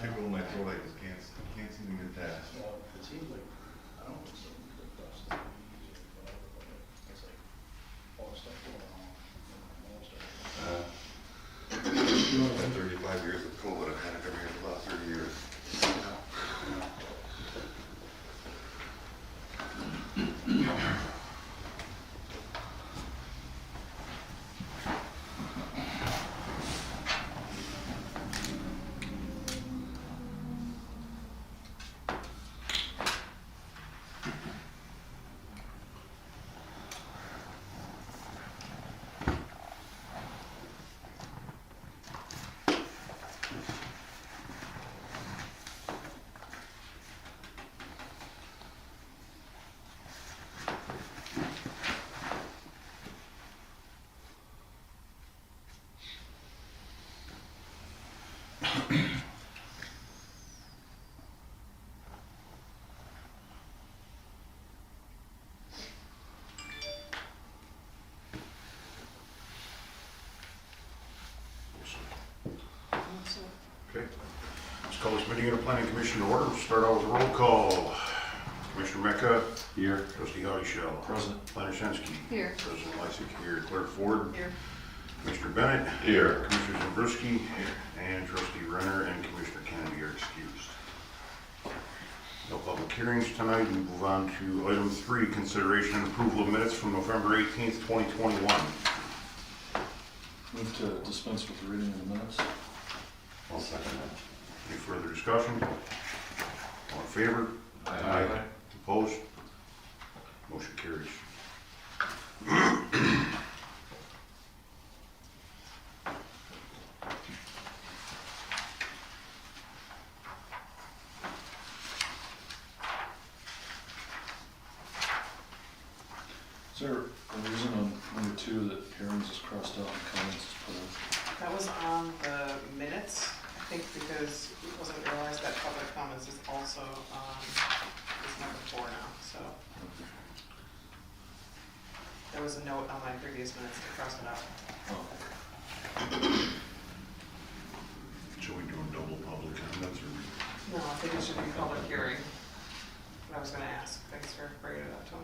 tickle in my throat, I just can't seem to get past. Well, it seems like, I don't know, something could cross the easy, but it's like, all the stuff going on, all the stuff. In 35 years of COVID, I've had it every year for the last 30 years. Okay, let's call this meeting of the Planning Commission to order. We'll start out with a roll call. Commissioner Mecca. Here. Trustee Hoddyshaw. Present. Planner Shensky. Here. President Lysick here. Clerk Ford. Here. Commissioner Bennett. Here. Commissioner Zabriskie. Here. And Trustee Renner and Commissioner Kennedy are excused. No public hearings tonight. We move on to item 3, consideration and approval of minutes from November 18th, 2021. Move to dispense with the reading of the minutes. I'll second that. Any further discussion? All in favor? Aye. Opposed? Motion carries. Is there a reason on number 2 that hearings is crossed out and comments is put in? That was on the minutes, I think, because it wasn't realized that public comments is also is number 4 now, so. There was a note on my previous minutes to cross it out. Oh, So we doing double public comments or? No, I think it should be public hearing. But I was gonna ask, thanks for bringing it up to me.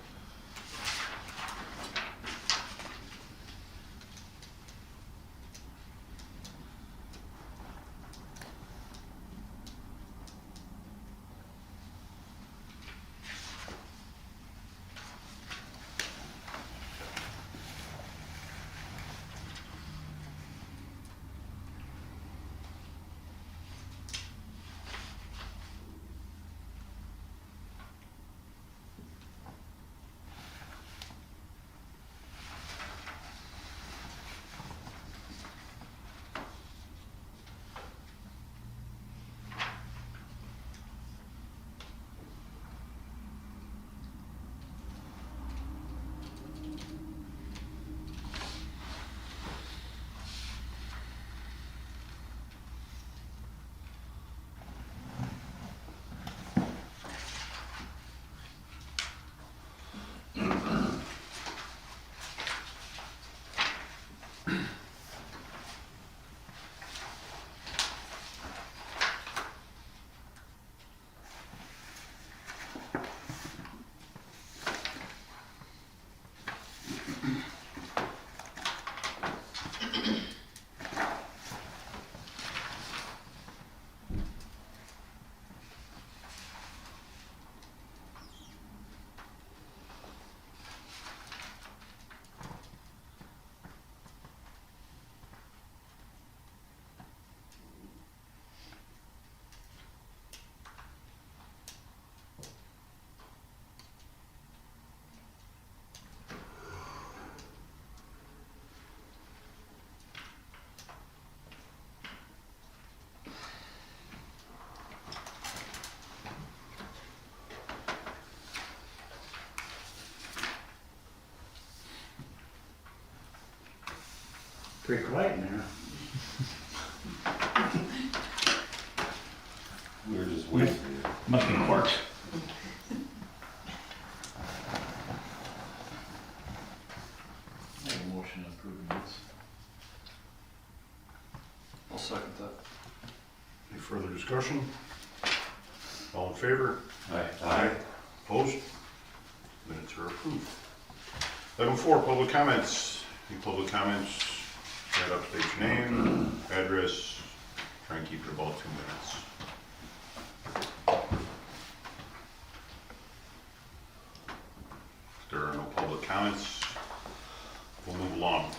Pretty quiet in there. We were just waiting for you. Must be quirks. make a motion to approve the minutes. I'll second that. Any further discussion? All in favor? Aye. Opposed? Minutes are approved. Item 4, public comments. Any public comments? Add up, state your name, address, try and keep it about 2 minutes. If there are no public comments, we'll move along.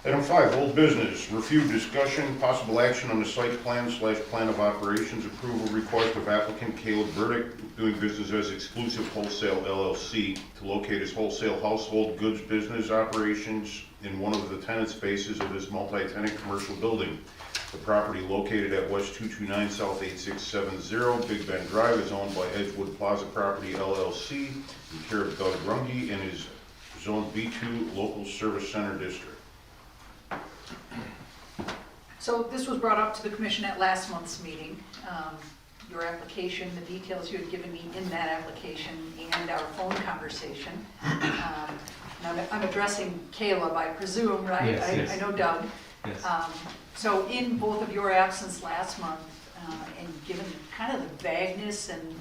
Item 5, old business, review, discussion, possible action on the site plan/plan of operations approval request of applicant Caleb Wdec, doing business as Exclusive Wholesale LLC, to locate his wholesale household goods business operations in one of the tenant spaces of this multi-tenant commercial building. The property located at West 229 South 8670 Big Bend Drive is owned by Edgewood Plaza Property LLC in care of Doug Runge and is Zone B2 Local Service Center District. So this was brought up to the commission at last month's meeting. Your application, the details you had given me in that application and our phone conversation. Now I'm addressing Caleb, I presume, right? Yes. I know Doug. Yes. So in both of your absence last month, and given kind of the vagueness and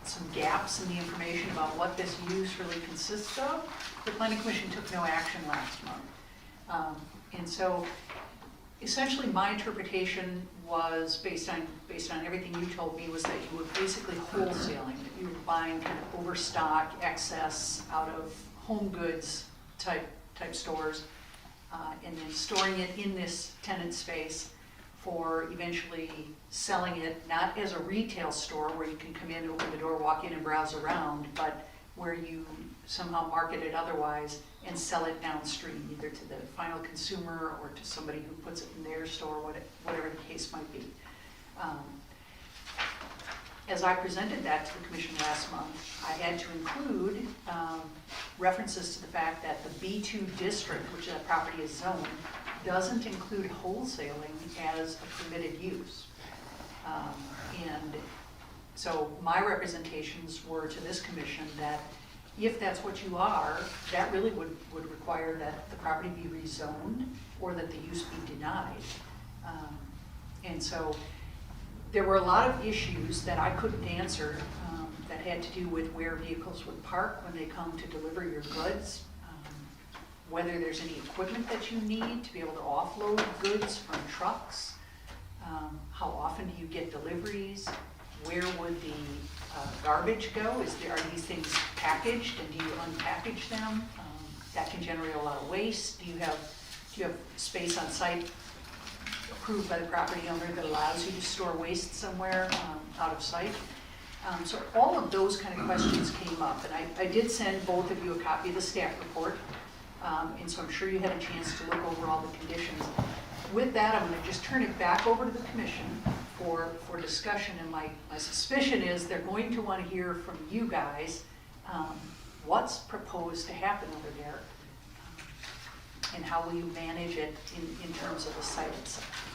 some gaps in the information about what this use really consists of, the planning commission took no action last month. And so essentially my interpretation was based on everything you told me, was that you were basically wholesaling, that you were buying kind of overstock, excess out of home goods type stores, and then storing it in this tenant space for eventually selling it, not as a retail store where you can come in, open the door, walk in and browse around, but where you somehow market it otherwise and sell it downstream, either to the final consumer or to somebody who puts it in their store, whatever the case might be. As I presented that to the commission last month, I had to include references to the fact that the B2 district, which that property is zoned, doesn't include wholesaling as a permitted use. And so my representations were to this commission that if that's what you are, that really would require that the property be rezoned or that the use be denied. And so there were a lot of issues that I couldn't answer that had to do with where vehicles would park when they come to deliver your goods, whether there's any equipment that you need to be able to offload goods from trucks, how often do you get deliveries, where would the garbage go? Are these things packaged and do you unpackage them? That can generate a lot of waste. Do you have space on site approved by the property owner that allows you to store waste somewhere out of sight? So all of those kind of questions came up, and I did send both of you a copy of the staff report, and so I'm sure you had a chance to look over all the conditions. With that, I'm going to just turn it back over to the commission for discussion, and my suspicion is they're going to want to hear from you guys what's proposed to happen over there, and how will you manage it in terms of the site itself.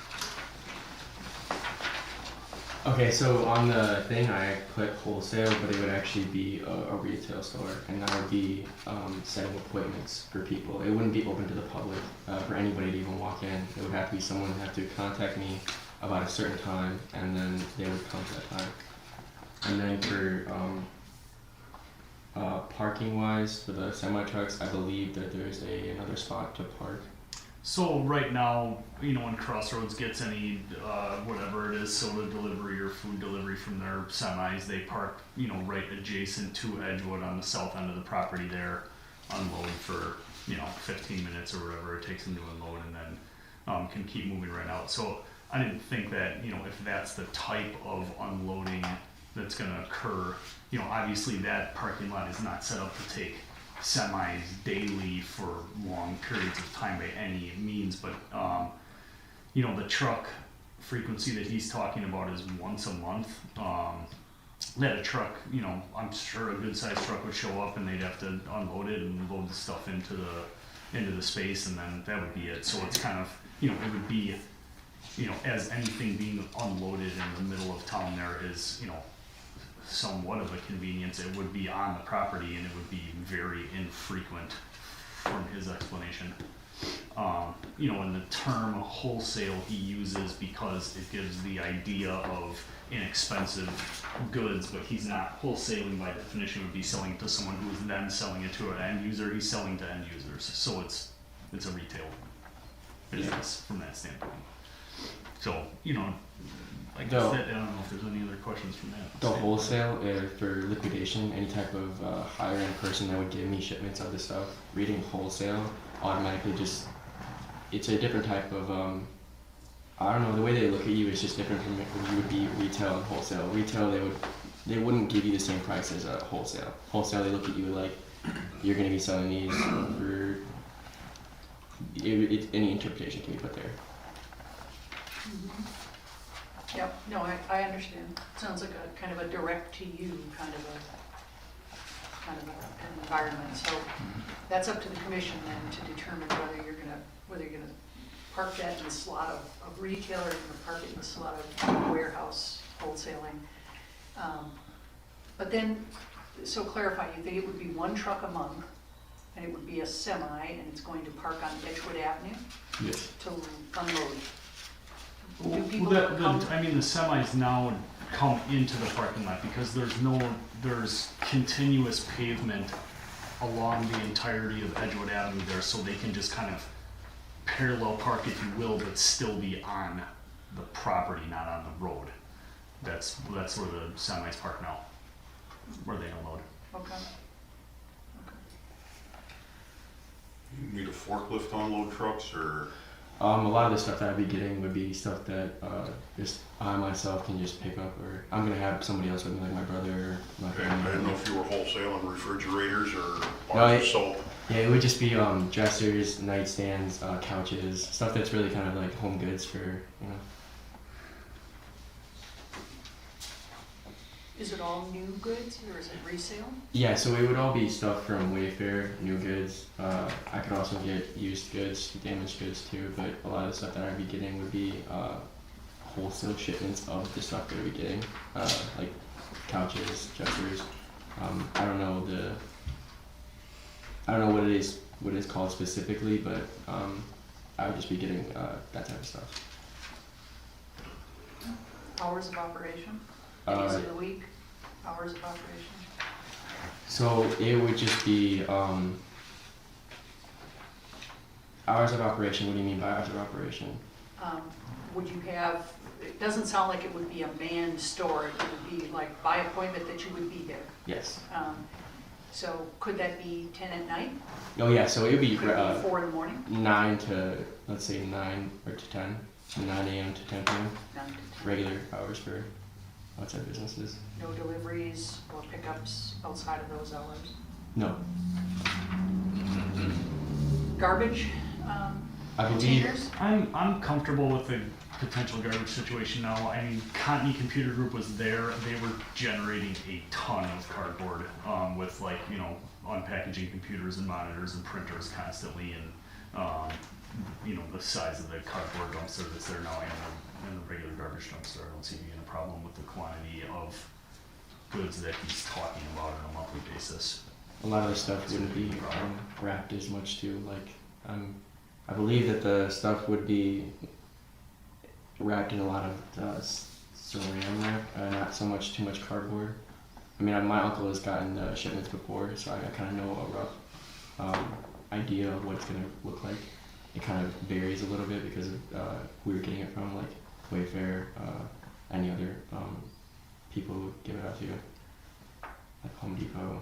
Okay, so on the thing I put wholesale, but it would actually be a retail store, and that would be setting appointments for people. It wouldn't be open to the public for anybody to even walk in. It would have to be someone who had to contact me about a certain time, and then they would come to that time. And then for parking wise, for the semi trucks, I believe that there's another spot to park. So right now, when Crossroads gets any, whatever it is, soda delivery or food delivery from their semis, they park, right adjacent to Edgewood on the south end of the property there, unload for, 15 minutes or whatever it takes them to unload, and then can keep moving right out. So I didn't think that, if that's the type of unloading that's gonna occur, obviously that parking lot is not set up to take semis daily for long periods of time by any means, but the truck frequency that he's talking about is once a month. That a truck, I'm sure a good sized truck would show up and they'd have to unload it and load the stuff into the space, and then that would be it. So it's kind of, it would be, as anything being unloaded in the middle of town there is, somewhat of a convenience. It would be on the property and it would be very infrequent from his explanation. You know, and the term wholesale he uses because it gives the idea of inexpensive goods, but he's not wholesaling by definition. Would be selling to someone who is then selling it to an end user. He's selling to end users, so it's a retail business from that standpoint. So, you know, like I said, I don't know if there's any other questions from that. The wholesale for liquidation, any type of higher end person that would give me shipments of the stuff, reading wholesale automatically just, it's a different type of, I don't know, the way they look at you is just different from when you would be retail and wholesale. Retail, they wouldn't give you the same price as a wholesale. Wholesale, they look at you like you're going to be selling these for, any interpretation can be put there. Yep, no, I understand. Sounds like a kind of a direct to you kind of an environment. So that's up to the commission then to determine whether you're gonna park that in the slot of retail or you're gonna park it in the slot of warehouse wholesaling. But then, so clarify, you think it would be one truck a month and it would be a semi and it's going to park on Edgewood Avenue Yes. to unload? Do Well, people the come? I mean, the semis now come into the parking lot because there's continuous pavement along the entirety of Edgewood Avenue there, so they can just kind of parallel park, if you will, but still be on the property, not on the road. That's where the semis park now, where they unload. Okay. You need a forklift to unload trucks, or? A lot of the stuff that I'd be getting would be stuff that just I myself can just pick up, or I'm gonna have somebody else with me, like my brother or my Okay, I family. didn't know if you were wholesaling refrigerators or No, bars of soap. Yeah, it would just be dressers, nightstands, couches, stuff that's really kind of like home goods for, you know. Is it all new goods or is it resale? Yeah, so it would all be stuff from Wayfair, new goods. I could also get used goods, damaged goods too, but a lot of the stuff that I'd be getting would be wholesale shipments of the stuff that I'd be getting, like couches, dressers. I don't know what it is called specifically, but I would just be getting that type of stuff. Hours of operation? Days of the week? Hours of operation? So it would just be hours of operation. What do you mean by hours of operation? Would you have, it doesn't sound like it would be a manned store, it would be like by appointment that you would be there. Yes. So could that be 10 at night? Oh yeah. So it would be Could it be 4 in the morning? 9 to, let's say 9 or to 10, so 9 a.m. to 10 p.m. 9 to 10. Regular hours for outside businesses. No deliveries or pickups outside of those hours? No, Garbage I believe. containers? I'm comfortable with the potential garbage situation now. I mean, Contney Computer Group was there. They were generating a ton of cardboard with, like, you know, unpackaging computers and monitors and printers constantly, and you know, the size of the cardboard dumpster that's there now and the regular garbage dumpster. I don't see being a problem with the quantity of goods that he's talking about on a monthly basis. A lot of the stuff wouldn't be wrapped as much too. Like, I believe that the stuff would be wrapped in a lot of saran wrap, not so much too much cardboard. I mean, my uncle has gotten shipments before, so I kind of know a rough idea of what it's gonna look like. It kind of varies a little bit because we were getting it from like Wayfair, any other people would give it out to, like Home Depot,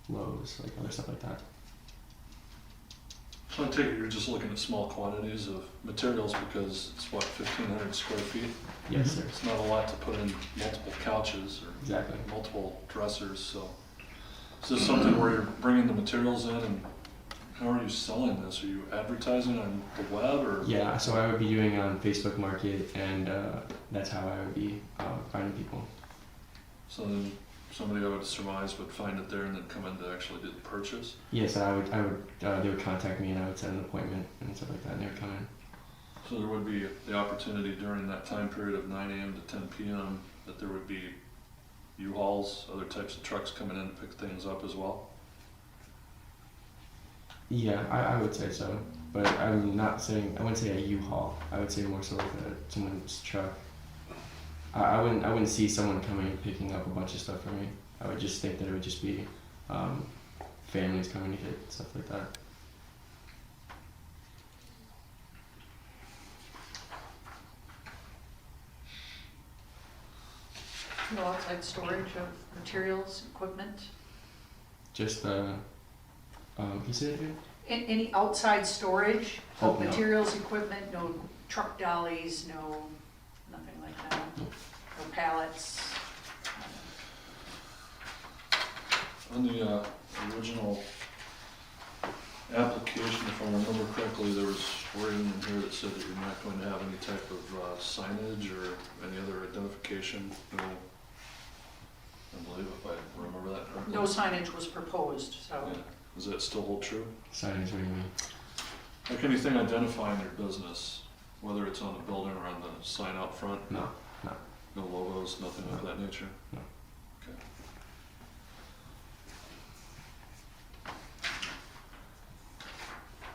Lowe's, like other stuff like that. So I take it you're just looking at small quantities of materials because it's what, 1,500 square feet? Yes, sir. It's not a lot to put in multiple couches or Exactly. multiple dressers, so. Is this something where you're bringing the materials in and how are you selling this? Are you advertising on the web or? Yeah, so I would be doing on Facebook Market, and that's how I would be finding people. So then somebody, I would surmise, would find it there and then come in to actually do the purchase? Yes, I would. They would contact me, and I would set an appointment and stuff like that, and they would come in. So there would be the opportunity during that time period of 9 a.m. to 10 p.m. that there would be U-Hauls, other types of trucks coming in to pick things up as well? Yeah, I would say so. but I'm not saying, I wouldn't say a U-Haul. I would say more so like someone's truck. I wouldn't see someone coming and picking up a bunch of stuff for me. I would just think that it would just be families coming to get stuff like that. No outside storage of materials, equipment? Just can you say it again? Any outside storage Oh, of no. materials, equipment, no truck dollies, no, nothing like that? No. No pallets? On the original application, if I remember correctly, there was wording in here that said that you're not going to have any type of signage or any other identification. No, I believe if I remember that correctly. No signage was proposed, so. Yeah. Does that still hold true? Signage, what do you mean? Like anything identifying your business, whether it's on the building or on the sign out front? No. No logos, nothing of that nature? No. Okay.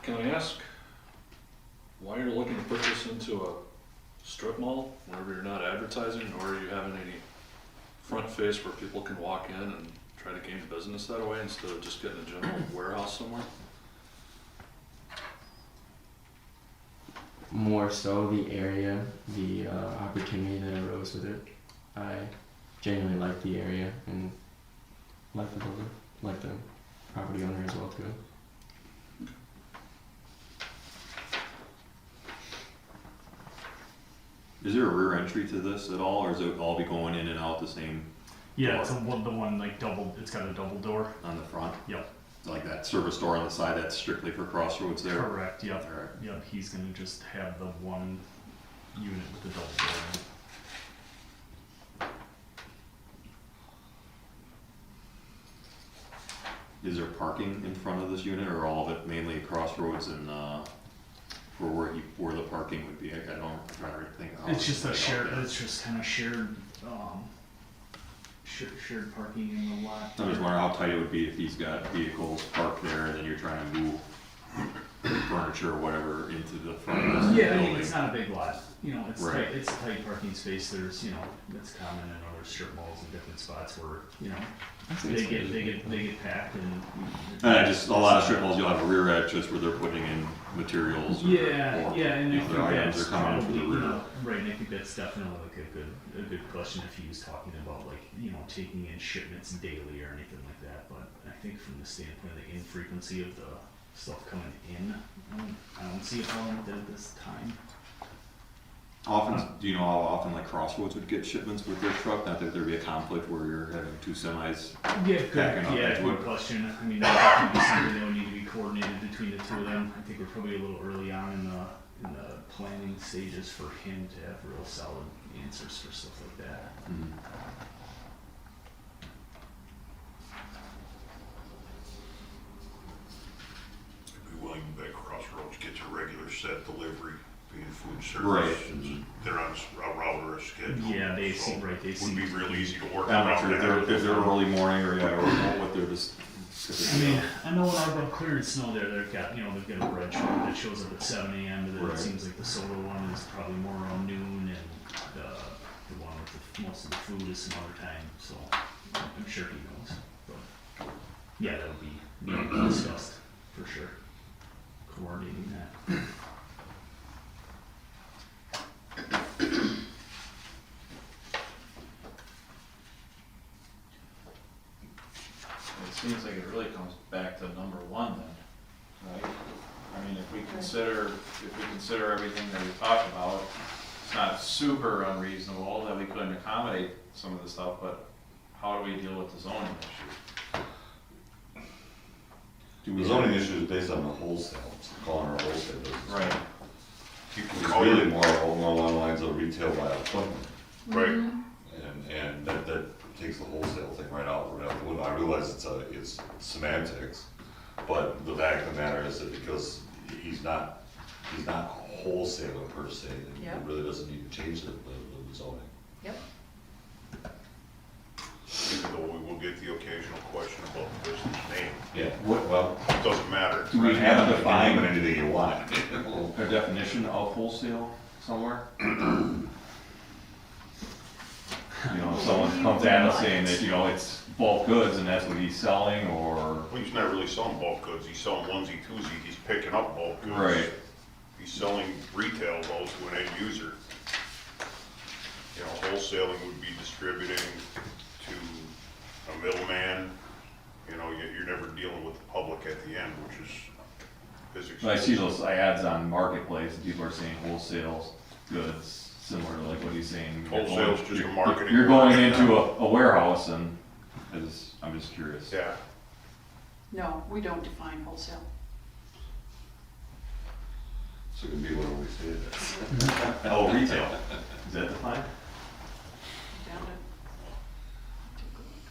Can I ask why you're looking to put this into a strip mall whenever you're not advertising, or are you having any front face where people can walk in and try to gain business that way instead of just getting a general warehouse somewhere? More so the area, the opportunity that arose with it. I genuinely like the area and like the builder, like the property owner as well too. Is there a rear entry to this at all, or is it all be going in and out the same Yeah, it's the one like double. It's got a double door. on the front? Yep. Like that service door on the side that's strictly for Crossroads there? Correct. Yep. Alright. Yep. He's gonna just have the one unit with the double door. in it. Is there parking in front of this unit, or all of it mainly Crossroads and for where the parking would be? I'm trying to think of how It's just a laid out shared. there. It's just kind of shared. Shared parking in the lot. I'm just wondering how tight it would be if he's got vehicles parked there and then you're trying to move furniture or whatever into the front of this Yeah, I building. mean, it's not a big lot. You know, it's Right. tight. It's a tight parking space. There's, you know, it's common in other strip malls in different spots where, you know, they get packed and. Just a lot of strip malls, you'll have a rear edge just where they're putting in materials. Or, Yeah, or, yeah, and you I know, think their items that's are coming probably, from the you rear. know, right, and I think that's definitely like a good question if he was talking about like, you know, taking in shipments daily or anything like that, but I think from the standpoint of the infrequency of the stuff coming in, I don't see a problem with it at this time. Often, do you know how often like Crossroads would get shipments with their truck? Not that there'd be a conflict where you're having two semis. Yeah, Packing up yeah, Edgewood. good question. I mean, that would be something that would need to be coordinated between the two of them. I think we're probably a little early on in the planning stages for him to have real solid answers for stuff like that. Mhm. I'd be willing to bet Crossroads gets a regular set delivery, being food Right. service. They're on a route or a schedule. Yeah, they so seem right. They Would seem. be real easy to work I'm around. not sure if they're early morning or yeah, or what they're just. I mean, I know when I go clearing snow there, they've got a bread truck that shows up at 7 a.m. But then Right. it seems like the soda one is probably more around noon, and the one with most of the food is some other time. So I'm sure he knows. But yeah, that would be needed to be discussed for sure. Coordinating that. It seems like it really comes back to number one then, right? I mean, if we consider everything that we talked about, it's not super unreasonable that we couldn't accommodate some of the stuff, but how do we deal with the zoning issue? The zoning issue is based on the wholesale, it's calling our wholesale business. Right. It's really more along the lines of retail by appointment, Right. and that takes the wholesale thing right out. I realize it's semantics, but the fact of the matter is that because he's not a wholesaler per se, then Yep. it really doesn't need to change the zoning. Yep. Even though we will get get the occasional question about the business name. Yeah, well, It doesn't matter. Do we have you can name it defined anything you want. a definition of wholesale somewhere? You know, if someone comes at us saying that, you know, it's bulk goods and that's what he's selling, or, Well, he's not really selling bulk goods, he's selling onesie twosie, he's picking up bulk goods. Right. He's selling retail though to an end user. You know, wholesaling would be distributing to a middleman, you know, you're never dealing with the public at the end, which is his but I see excuse. those ads on Marketplace, and people are saying wholesale goods, similar to like what he's saying. You're Wholesale's going- just a you're- marketing You're going word. into a warehouse and, I'm just curious. Yeah, No, we don't define wholesale. So it can be whatever we say it is. Oh, retail, is that defined? Found it. Take a look.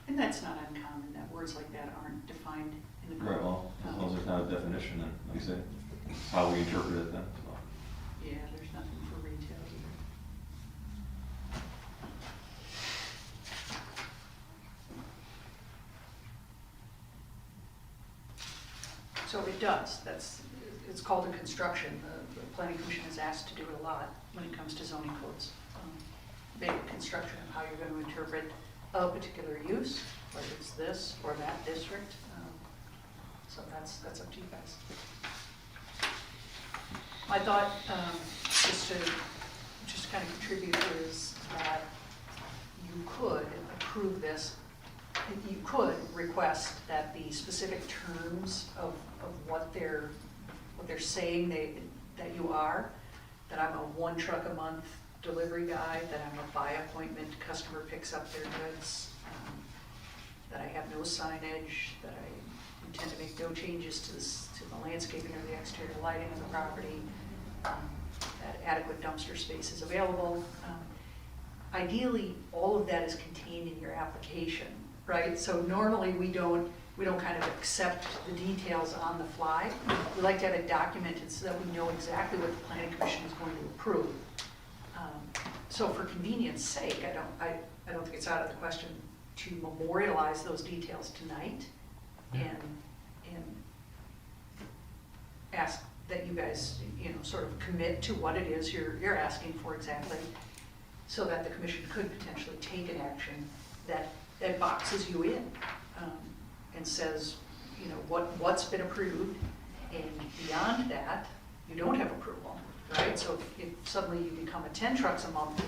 And that's not uncommon, that words like that aren't defined in the code. Right, well, as long as there's not a definition, then, like you say, how we interpret it then, so. Yeah, there's nothing for retail either. So it does, it's called a construction. The planning commission is asked to do it a lot when it comes to zoning codes. Make a construction of how you're going to interpret a particular use, whether it's this or that district. So that's up to you guys. I thought, just to kind of contribute is that you could approve this, you could request that the specific terms of what they're saying that you are, that I'm a one truck a month delivery guy, that I'm a by appointment, customer picks up their goods, that I have no signage, that I intend to make no changes to the landscaping or the exterior lighting of the property, that adequate dumpster space is available. Ideally, all of that is contained in your application, right? So normally we don't kind of accept the details on the fly. We like to have it documented so that we know exactly what the planning commission is going to approve. So for convenience sake, I don't think it's out of the question to memorialize those details tonight and ask that you guys, sort of commit to what it is you're asking for exactly, so that the commission could potentially take an action that boxes you in, and says, what's been approved, and beyond that, you don't have approval, right? So if suddenly you become a 10 trucks a month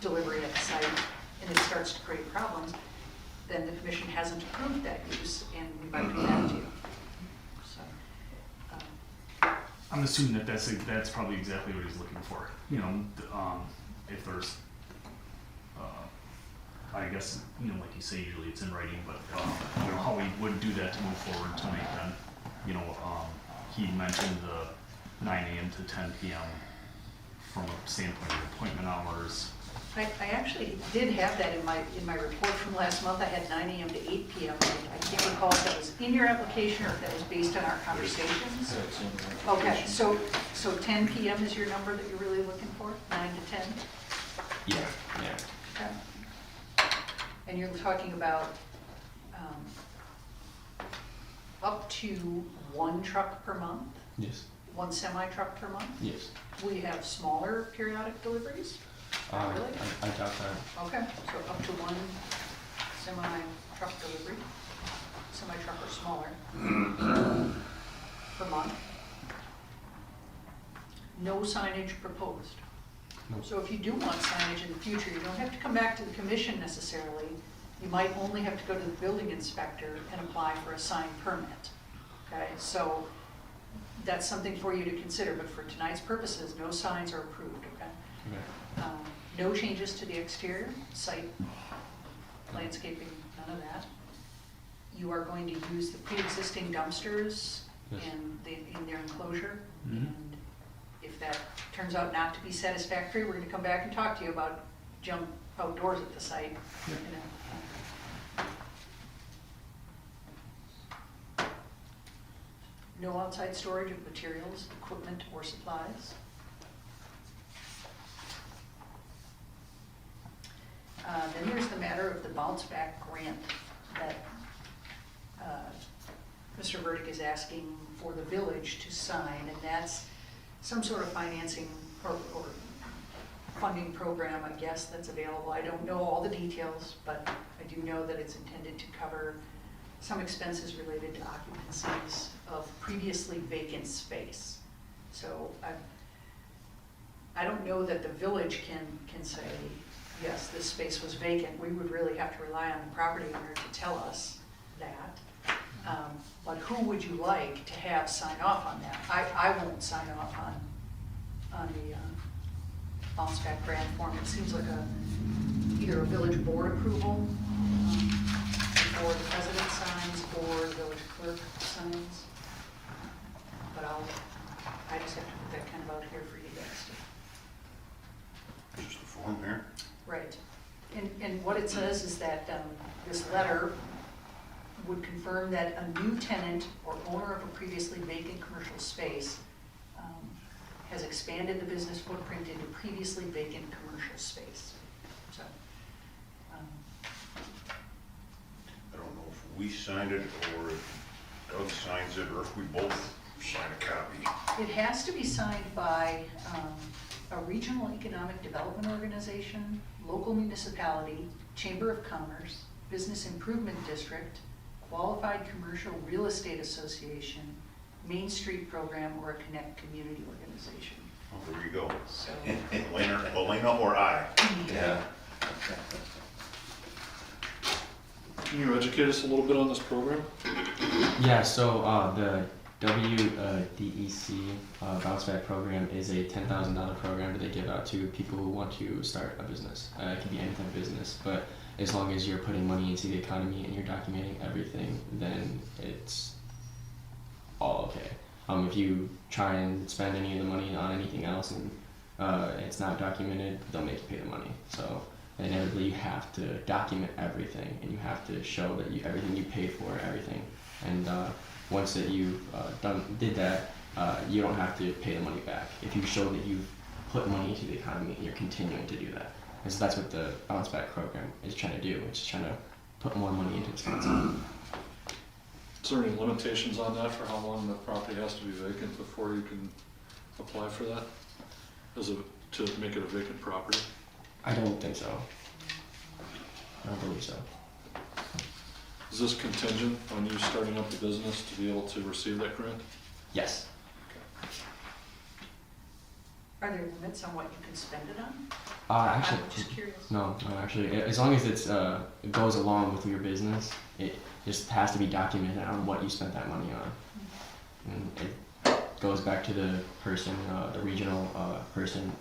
delivery at the site, and it starts to create problems, then the commission hasn't approved that use, and we might come back to you. So, I'm assuming that's probably exactly what he's looking for. If there's, I guess, like you say, usually it's in writing, but how we would do that to move forward tonight. Then, he mentioned the 9 a.m. to 10 p.m. from a standpoint of appointment hours. I actually did have that in my report from last month. I had 9 a.m. to 8 p.m. I can't recall if that was in your application or if that was based on our conversations. Okay, so 10 p.m. is your number that you're really looking for? 9 to 10? Yeah. Okay. And you're talking about up to 1 truck per month? Yes. 1 semi-truck per month? Yes. We have smaller periodic deliveries? Really? I doubt that. Okay, so up to 1 semi-truck delivery, semi-truck or smaller, per month. No signage proposed. No. So if you do want signage in the future, you don't have to come back to the commission necessarily. You might only have to go to the building inspector and apply for a sign permit. Okay, so that's something for you to consider, but for tonight's purposes, no signs are approved, okay? Okay. No changes to the exterior, site, landscaping, none of that. You are going to use the pre-existing dumpsters Yes. in their enclosure. Mhm. And if that turns out not to be satisfactory, we're gonna come back and talk to you about jump outdoors at the site. Yeah. No outside storage of materials, equipment, or supplies. Then there's the matter of the bounce back grant that Mr. Wdec is asking for the village to sign, and that's some sort of financing or funding program, I guess, that's available. I don't know all the details, but I do know that it's intended to cover some expenses related to occupancies of previously vacant space. So I don't know that the village can say, yes, this space was vacant. We would really have to rely on the property owner to tell us that. But who would you like to have sign off on that? I won't sign off on the bounce back grant form. It seems like either a village board approval, or the president signs, or the village clerk signs. But I just have to put that kind of out here for you guys to. Just the form here. Right. And what it says is that this letter would confirm that a new tenant or owner of a previously vacant commercial space has expanded the business footprint into previously vacant commercial space. So, I don't know if we signed it or if Doug signs it or if we both sign a copy. it has to be signed by a regional economic development organization, local municipality, chamber of commerce, business improvement district, qualified commercial real estate association, Main Street program, or a Connect community organization. Oh, there you go. So, Elena or I. Yeah. Can you educate us a little bit on this program? Yeah, so the WDEC Bounce Back program is a $10,000 program that they give out to people who want to start a business. It can be any type of business, but as long as you're putting money into the economy and you're documenting everything, then it's all okay. If you try and spend any of the money on anything else and it's not documented, they'll make you pay the money. So inevitably you have to document everything, and you have to show that everything you paid for, everything. And once that you've did that, you don't have to pay the money back if you show that you've put money into the economy and you're continuing to do that. And so that's what the Bounce Back program is trying to do. It's just trying to put more money into expenses. Is there any limitations on that for how long the property has to be vacant before you can apply for that? To make it a vacant property? I don't think so. I don't believe so. Is this contingent on you starting up the business to be able to receive that grant? Yes. are there limits on what you can spend it on? Actually, I'm just curious. no, actually, as long as it goes along with your business, it just has to be documented on what you spent that money on. And it goes back to the person, the regional person,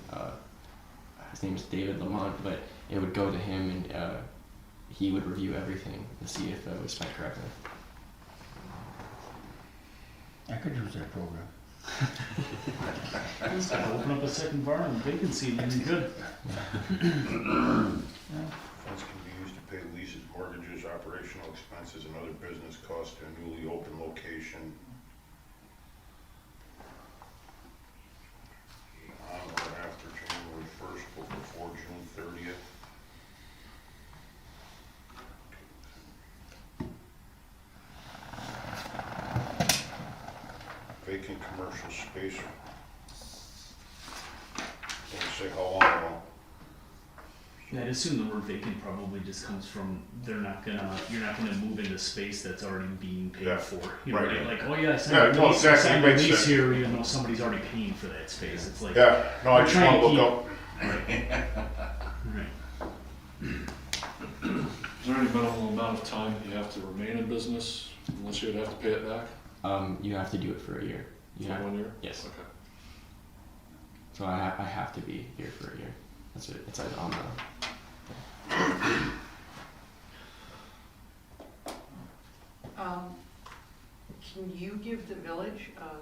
his name is David Lamont, but it would go to him and he would review everything to see if it was spent correctly. I could use that program. Just gotta open up a second barn and vacancy and you're good. Funds can be used to pay leases, mortgages, operational expenses, and other business costs to a newly opened location. On or after January 1st, but before June 30th. Vacant commercial space. Doesn't say how long though. Yeah, I'd assume the word vacant probably just comes from you're not gonna move into space that's already being paid Yeah, for. You know, right. Like, oh yeah, I Yeah, signed no, a lease, exactly, signed it a makes lease sense. here, even though somebody's already paying for that space. It's like, Yeah, no, I We're just trying wanna to look up. right. Is there any minimum amount of time you have to remain in business unless you'd have to pay it back? You have to do it for a year. You For have, 1 year? yes. Okay. So I have to be here for a year. That's it. It's on the. Can you give the village a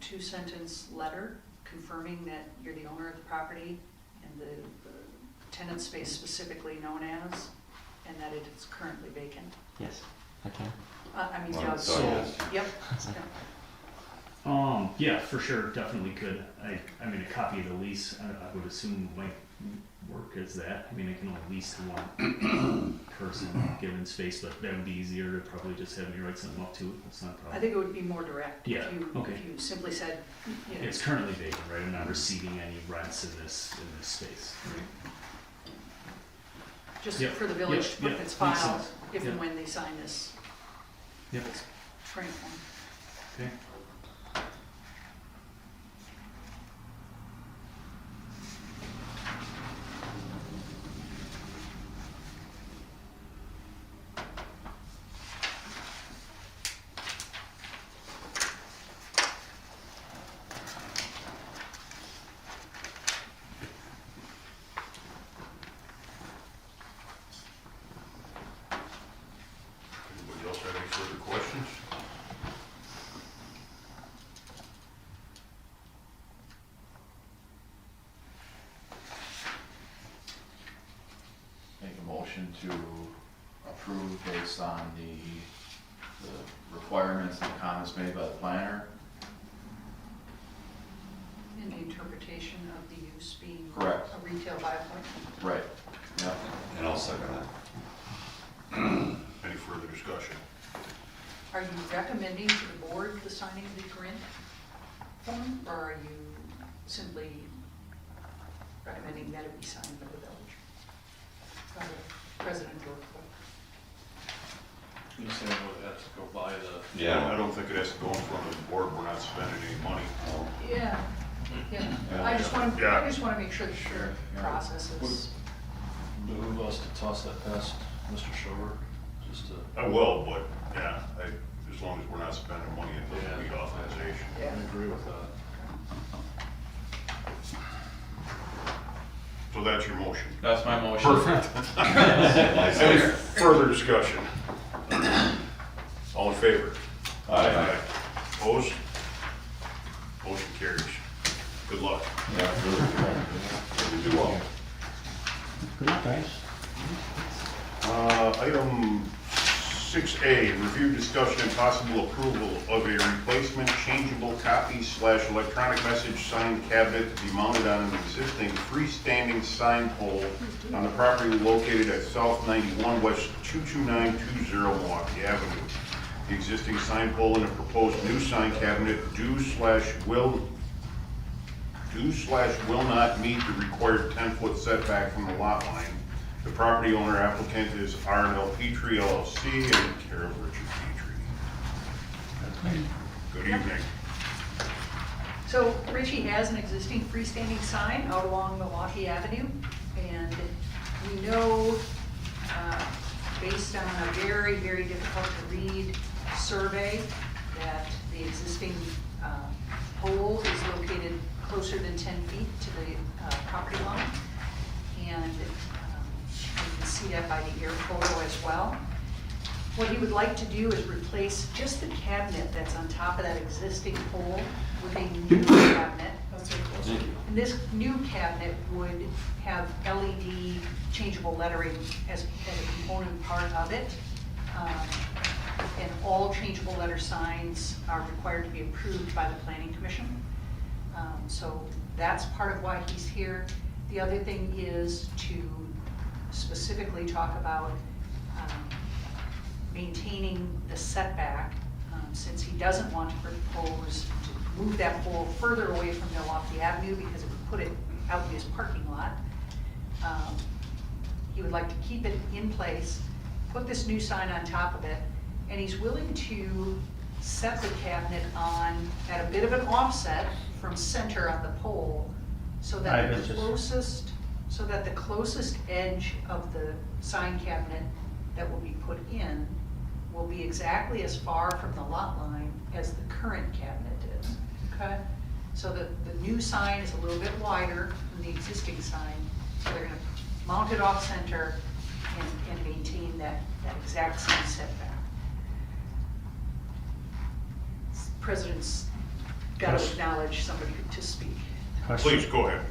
2-sentence letter confirming that you're the owner of the property and the tenant space specifically known as, and that it is currently vacant? Yes, I can. I mean, Well, Doug. so- So- Yep. Yeah, for sure, definitely could. I mean, a copy of the lease, I would assume might work as that. I mean, I can only lease to one person given space, but that would be easier to probably just have me write something up to it. That's not a I problem. think it would be more direct Yeah, okay. if you simply said, you know, It's currently vacant, right? I'm not receiving any rents in this space. just Yep, for the village to put yep, its makes file, sense. if and Yep. when they sign this Yep. grant form. Okay. Anybody else have any further questions? Make a motion to approve based on the requirements and comments made by the planner. In the interpretation of the use being Correct. a retail by appointment. Right. Yep. And I'll second that. Any further discussion? Are you recommending to the board the signing of the grant form, or are you simply recommending that it be signed by the village? By the president or clerk? You saying would have to go by the, I don't think it has to go in front of the board, we're not spending any money. Yeah, yeah. Yeah. I just want to, Yeah. I just want to make sure the Yeah. process is, behoove us to toss that past Mr. Shover, just to, I will, but, yeah, as long as we're not spending money, it doesn't need authorization. I yeah. agree with that. So that's your motion. That's my motion. Perfect. Any further discussion? All in favor? Aye. Opposed? Motion carries. Good luck. You do well. Good luck, guys. Item 6A, review, discussion, and possible approval of a replacement changeable copy / electronic message sign cabinet to be mounted on an existing freestanding sign pole on the property located at South 91 West 22920 Milwaukee Avenue. The existing sign pole and a proposed new sign cabinet do/will not meet the required 10-foot setback from the lot line. The property owner applicant is R&L Petrie LLC and care of Richard Petrie. Good evening. So Richie has an existing freestanding sign out along Milwaukee Avenue, and we know, based on a very, very difficult to read survey, that the existing pole is located closer than 10 feet to the property line. And you can see that by the air photo as well. What he would like to do is replace just the cabinet that's on top of that existing pole with a new cabinet. And this new cabinet would have LED changeable lettering as a component part of it. And all changeable letter signs are required to be approved by the Planning Commission. So that's part of why he's here. The other thing is to specifically talk about maintaining the setback, since he doesn't want to propose to move that pole further away from Milwaukee Avenue because it would put it out in his parking lot. He would like to keep it in place, put this new sign on top of it, and he's willing to set the cabinet on at a bit of an offset from center on the pole so that the closest edge of the sign cabinet that will be put in will be exactly as far from the lot line as the current cabinet is, okay? So the new sign is a little bit wider than the existing sign, so they're gonna mount it off center and maintain that exact same setback. President's got to acknowledge somebody to speak. Please, go ahead.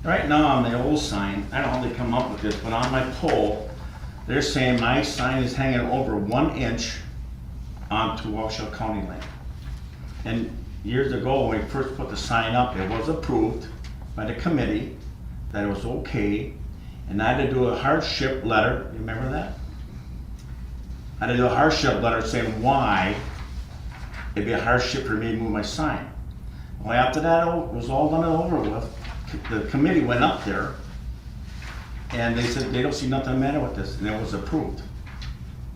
Right now on the old sign, I don't know how they come up with this, but on my pole, they're saying my sign is hanging over 1 inch onto Washoe County land. And years ago, when we first put the sign up, it was approved by the committee that it was okay, and I had to do a hardship letter, you remember that? I had to do a hardship letter saying why it'd be a hardship for me to move my sign. Well, after that it was all done and over with, the committee went up there, and they said they don't see nothing the matter with this, and it was approved.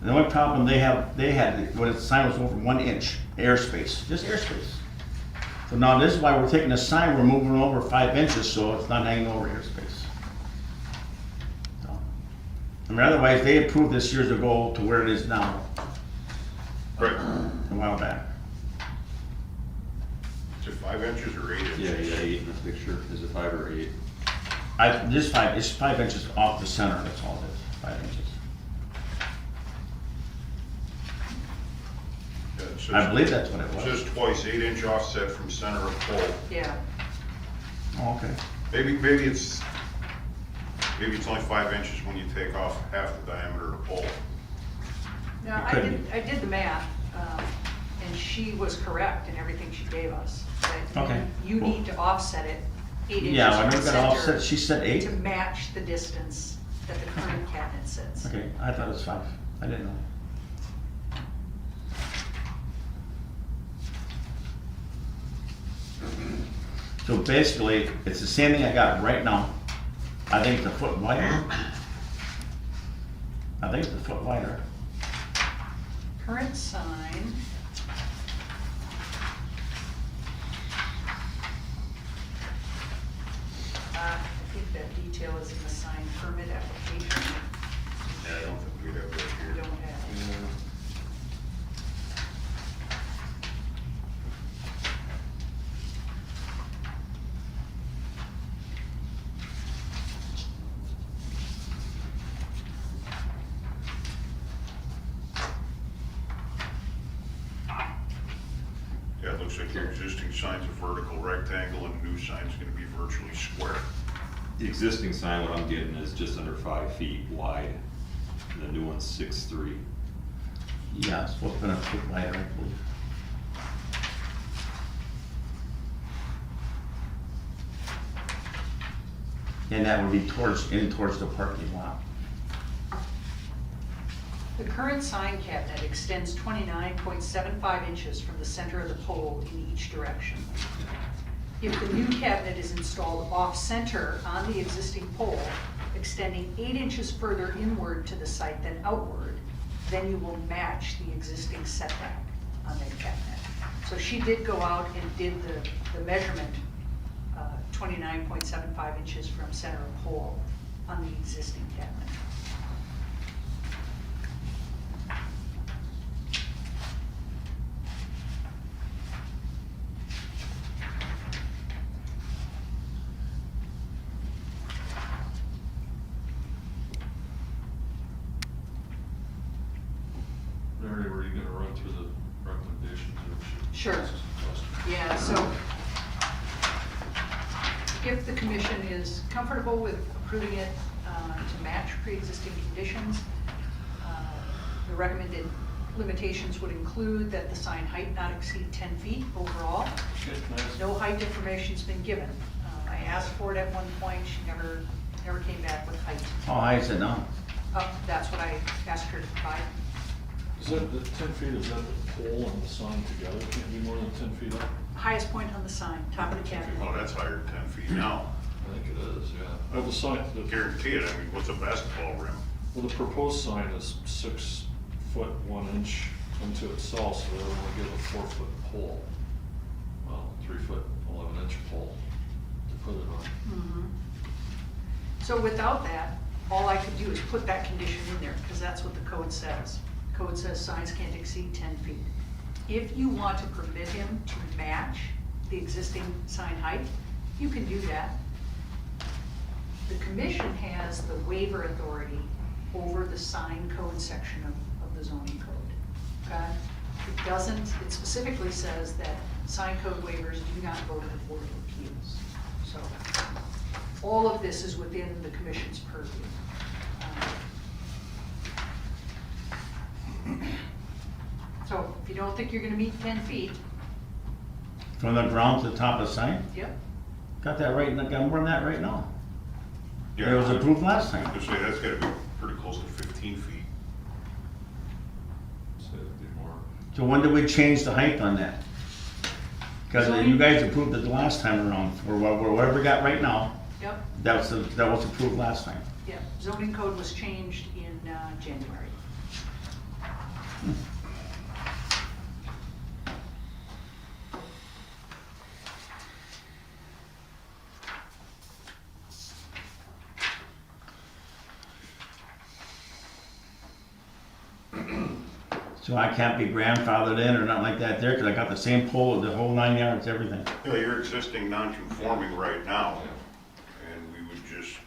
The only problem they had, when the sign was over 1 inch airspace, just airspace. So now this is why we're taking the sign, we're moving it over 5 inches, so it's not hanging over airspace. So, I mean, otherwise, they approved this years ago to where it is now, Right. a while back. Is it 5 inches or 8 inches? Yeah, 8 in the picture, is it 5 or 8? It's 5 inches off the center, that's all it is, 5 inches. Yeah, it says- I believe that's what it It was. says twice, 8-inch offset from center of pole. Yeah, Oh, okay. Maybe it's only 5 inches when you take off half the diameter of the pole. no, It could I did the math, and she was correct in everything she gave us. That Okay. you need to offset it 8 inches Yeah, I from never the got offset, center she said 8? to match the distance that the current cabinet sits. Okay, I thought it was 5, I didn't know. So basically, it's the same thing I got right now. I think it's a foot wider. I think it's a foot wider. Current sign. I think that detail is in the sign permit application. Yeah, I don't think we have that We here. don't have it. Yeah, it looks like your existing sign's a vertical rectangle and the new sign's gonna be virtually square. The existing sign, what I'm getting is just under 5 feet wide, and the new one's 6'3". Yeah, it's supposed to be a foot wider, I believe. And that would be towards the parking lot. The current sign cabinet extends 29.75 inches from the center of the pole in each direction. If the new cabinet is installed off-center on the existing pole, extending 8 inches further inward to the site than outward, then you will match the existing setback on that cabinet. So she did go out and did the measurement, 29.75 inches from center of pole on the existing cabinet. Mary, were you gonna run through the recommendations or should? Sure. Yeah, so if the commission is comfortable with approving it to match pre-existing conditions, the recommended limitations would include that the sign height not exceed 10 feet overall. No height information's been given. I asked for it at one point, she never came back with height. How high is it now? That's what I asked her to provide. Is that the 10 feet, is that the pole and the sign together? Can't be more than 10 feet up? Highest point on the sign, top of the cabinet. Oh, that's higher than 10 feet now. I think it is, yeah. Well, the sign, Guarantee it, I mean, what's a basketball rim? well, the proposed sign is 6 foot 1 inch into itself, so they'll only give a 4 foot pole. Well, 3 foot 11 inch pole to put it on. Mhm. So without that, all I could do is put that condition in there, because that's what the code says. Code says signs can't exceed 10 feet. If you want to permit him to match the existing sign height, you can do that. The commission has the waiver authority over the sign code section of the zoning code, okay? It doesn't, it specifically says that sign code waivers do not go to the Board of Appeals. So all of this is within the commission's purview. So if you don't think you're gonna meet 10 feet, From the ground to the top of the sign? Yep. Got that right, got more than that right now. Yeah, It was approved last time. I say that's gotta be pretty close to 15 feet. So it'd be more. So when did we change the height on that? Because you guys approved it the last time around, for whatever we got right now, Yep, that was approved last time. yep. Zoning code was changed in January. So I can't be grandfathered in or nothing like that there, because I got the same pole, the whole 9 yards, everything. Yeah, you're existing non-conforming right now, and we would just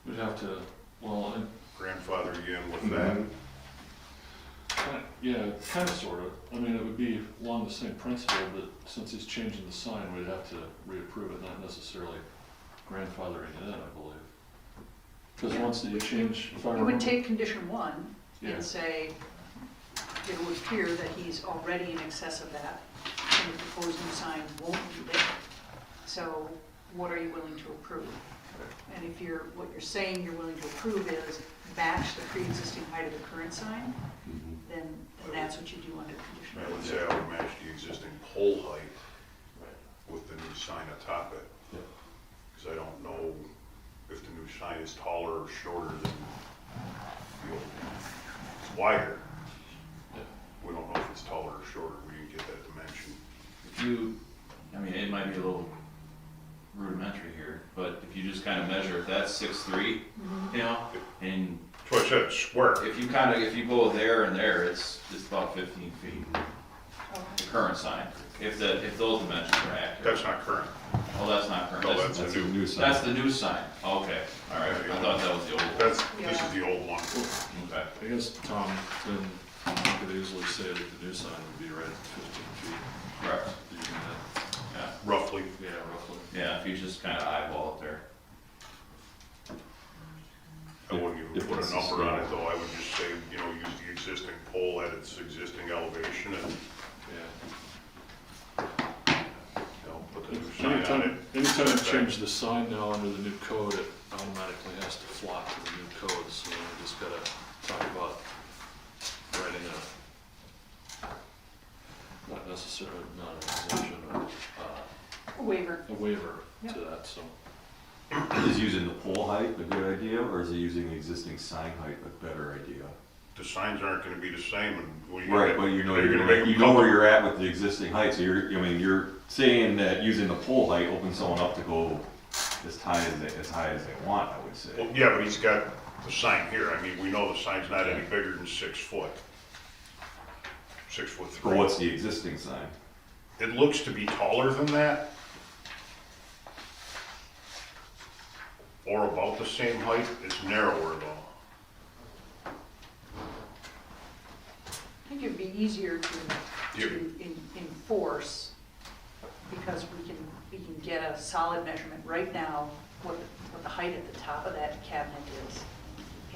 We'd have to, well, grandfather you in with that. yeah, kind of, sort of. I mean, it would be along the same principle, but since he's changing the sign, we'd have to reapprove it, not necessarily grandfathering it in, I believe. Because Yeah. once you change, if I You remember. would take condition 1 Yeah. and say, it would appear that he's already in excess of that, and the proposed new sign won't be there. So what are you willing to approve? And if what you're saying you're willing to approve is match the pre-existing height of the current sign, then that's what you do under condition I would 1. say I would match the existing pole height with the new sign atop it. Because I don't know if the new sign is taller or shorter than the old one. It's wider. We don't know if it's taller or shorter, we didn't get that dimension. If you, I mean, it might be a little rudimentary here, but if you just kind of measure, if that's 6'3", you know, and So I said it's square. if you go there and there, it's about 15 feet, the current sign, if those dimensions are accurate. That's not current. Oh, that's not current. No, that's That's a a new. new sign. That's the new sign, okay, all right, I thought that was the old one. This is the old one. Okay. I guess, Tom, then you could easily say that the new sign would be right at 15 feet. Correct, Using that, yeah, Roughly. yeah, roughly. yeah, if you just kind of eyeball it there. I wouldn't even If put it's a number on it sustainable. though, I would just say, you know, use the existing pole at its existing elevation and, Yeah. you know, put the new sign on it. Anytime you change the sign now under the new code, it automatically has to flock to the new code, so we just gotta talk about writing not necessarily, not an exemption, or, A waiver. a waiver Yep. to that, so. Is using the pole height a good idea, or is it using the existing sign height a better idea? The signs aren't gonna be the same and. what you Right, gonna- but you know, you're gonna make you them know come- where you're at with the existing height, so you're saying that using the pole height opens someone up to go as high as they want, I would say. Well, yeah, but he's got the sign here. I mean, we know the sign's not any bigger than 6 foot. 6'3". But what's the existing sign? It looks to be taller than that. Or about the same height. It's narrower though. I think it'd be easier to enforce, because we can get a solid measurement right now, what the height at the top of that cabinet is.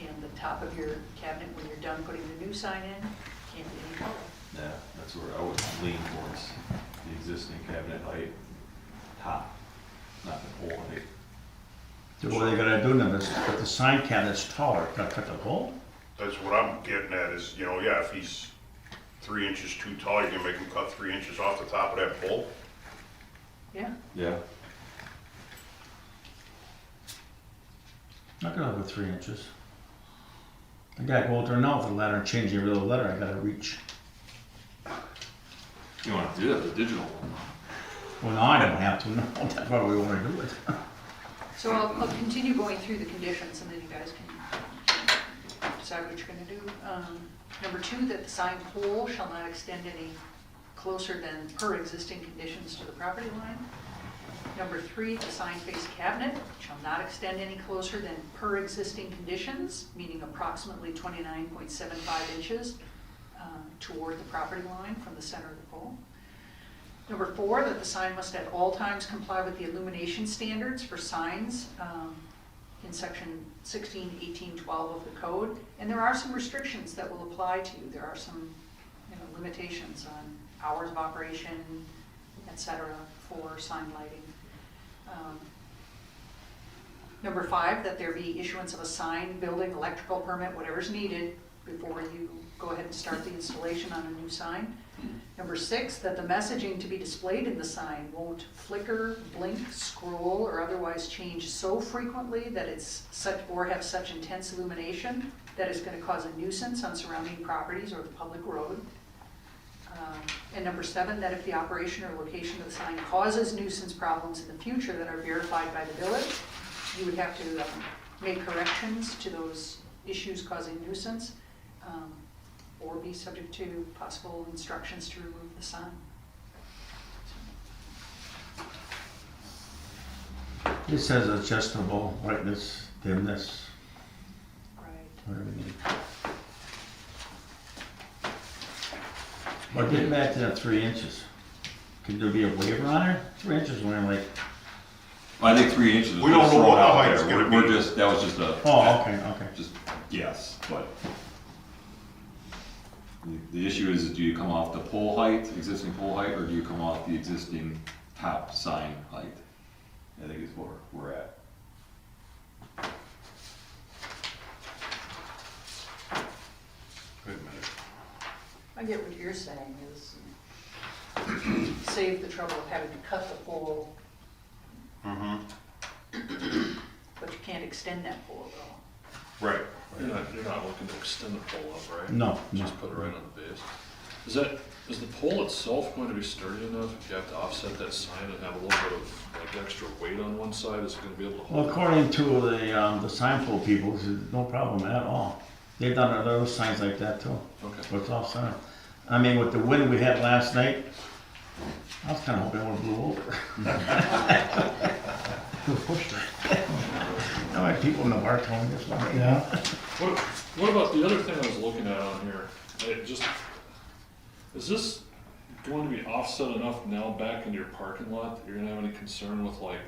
And the top of your cabinet, when you're done putting the new sign in, can't be any taller. Yeah, that's where I would lean towards, the existing cabinet height, top, not the pole height. So what are they gonna do now, if the sign cabinet's taller, gotta cut the hole? That's what I'm getting at is, you know, yeah, if he's 3 inches too tall, you're gonna make him cut 3 inches off the top of that pole? Yeah, Yeah, Not gonna go 3 inches. I gotta go out there now with the ladder and change the real letter, I gotta reach. you don't have to do that with the digital one. Well, no, I don't have to, no, that's why we wanna do it. so I'll continue going through the conditions, and then you guys can decide what you're gonna do. Number 2, that the sign pole shall not extend any closer than per existing conditions to the property line. Number 3, the sign face cabinet shall not extend any closer than per existing conditions, meaning approximately 29.75 inches toward the property line from the center of the pole. Number 4, that the sign must at all times comply with the illumination standards for signs in section 16, 18, 12 of the code. And there are some restrictions that will apply to you. There are some limitations on hours of operation, et cetera, for sign lighting. Number 5, that there be issuance of a sign, building, electrical permit, whatever's needed before you go ahead and start the installation on a new sign. Number 6, that the messaging to be displayed in the sign won't flicker, blink, scroll, or otherwise change so frequently that it's such, or have such intense illumination that it's going to cause a nuisance on surrounding properties or the public road. And number 7, that if the operation or location of the sign causes nuisance problems in the future that are verified by the village, you would have to make corrections to those issues causing nuisance, or be subject to possible instructions to remove the sign. It says adjustable brightness, dimness, Right. whatever you need. Well, getting back to that 3 inches, could there be a waiver on it? 3 inches, when like, I think 3 inches is We don't just know thrown what the out height's there. gonna We're be. just, that was just a. oh, okay, okay. Just guess, but. The issue is, do you come off the pole height, existing pole height, or do you come off the existing top sign height? I think is where we're at. Wait a minute. I get what you're saying is save the trouble of having to cut the pole, Mm-hmm. but you can't extend that pole though. Right. You're not looking to extend the pole up, right? No, no. Just put it right on the base. Is the pole itself going to be sturdy enough if you have to offset that sign and have a little bit of like extra weight on one side? Is it going to be able to hold? Well, according to the sign pole people, it's no problem at all. They've done other signs like that too, Okay. so it's all center. I mean, with the wind we had last night, I was kinda hoping it would blow over. No, I had people in the bar telling me this one. Yeah. What about the other thing I was looking at on here? Is this going to be offset enough now back into your parking lot that you're gonna have any concern with like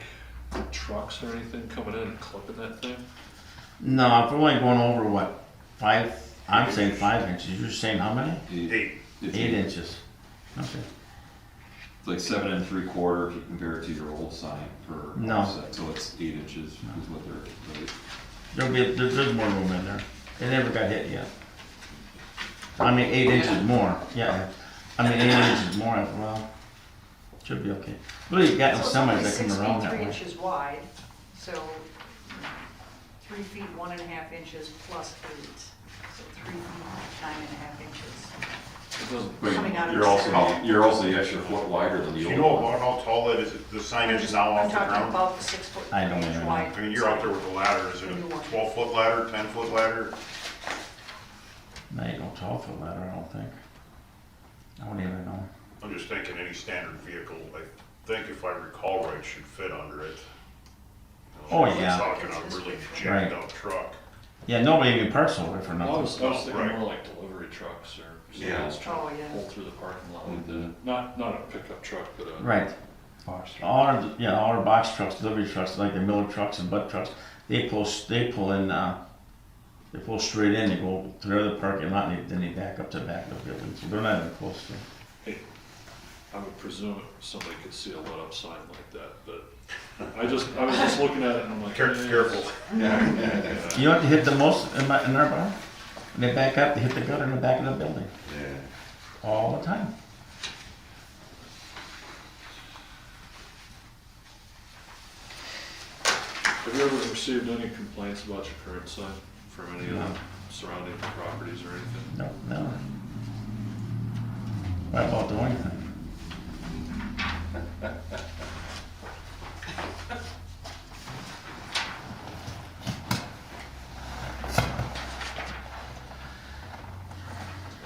trucks or anything coming in and clipping that thing? No, if we're only going over what, 5, I'm saying 5 inches, you're saying how many? 8. It's 8 inches. Okay. It's like 7 3/4 if you compare it to your old sign for No. offset, so it's 8 inches is what they're. There's more room in there. It never got hit yet. I mean, 8 inches more, yeah. I mean, 8 inches more, well, should be okay. Really, you got So some it's only semis that 6 come around feet, that 3 way. inches wide, so 3 feet, 1.5 inches plus 8, so 3 feet, 9.5 inches. It doesn't. But Coming out of you're the also, center. you're also the extra foot wider than Do the you old know one. about how tall that is, the sign is now I'm off the talking ground? about the 6 foot, I don't 3 inch even know. wide. I mean, you're out there with the ladder, is it a The new one. 12-foot ladder, 10-foot ladder? That ain't no 12-foot ladder, I don't think. I don't even know. I'm just thinking any standard vehicle, I think if I recall right, should fit under it. Oh, We're yeah. talking a really Right. jacked up truck. Yeah, nobody even parks over there for Well, I was nothing. thinking Right. more like delivery trucks or something Yeah. that's trying Oh, to yeah. pull through the parking lot like that. Not a pickup truck, but a. Right. All our box trucks, delivery trucks, like the Miller trucks and Butt trucks, they pull in, they pull straight in, they go to the other parking lot, and then they back up to the back of the building, so they're not even close to. Hey, I would presume somebody could see a lit up sign like that, but I was just looking at it and I'm like. Careful. You know what they hit the most in our bar? When they back up, they hit the gutter in the back of the building, Yeah. all the time. Have you ever received any complaints about your current sign from any of No. the surrounding properties or anything? No, no. What about the only thing?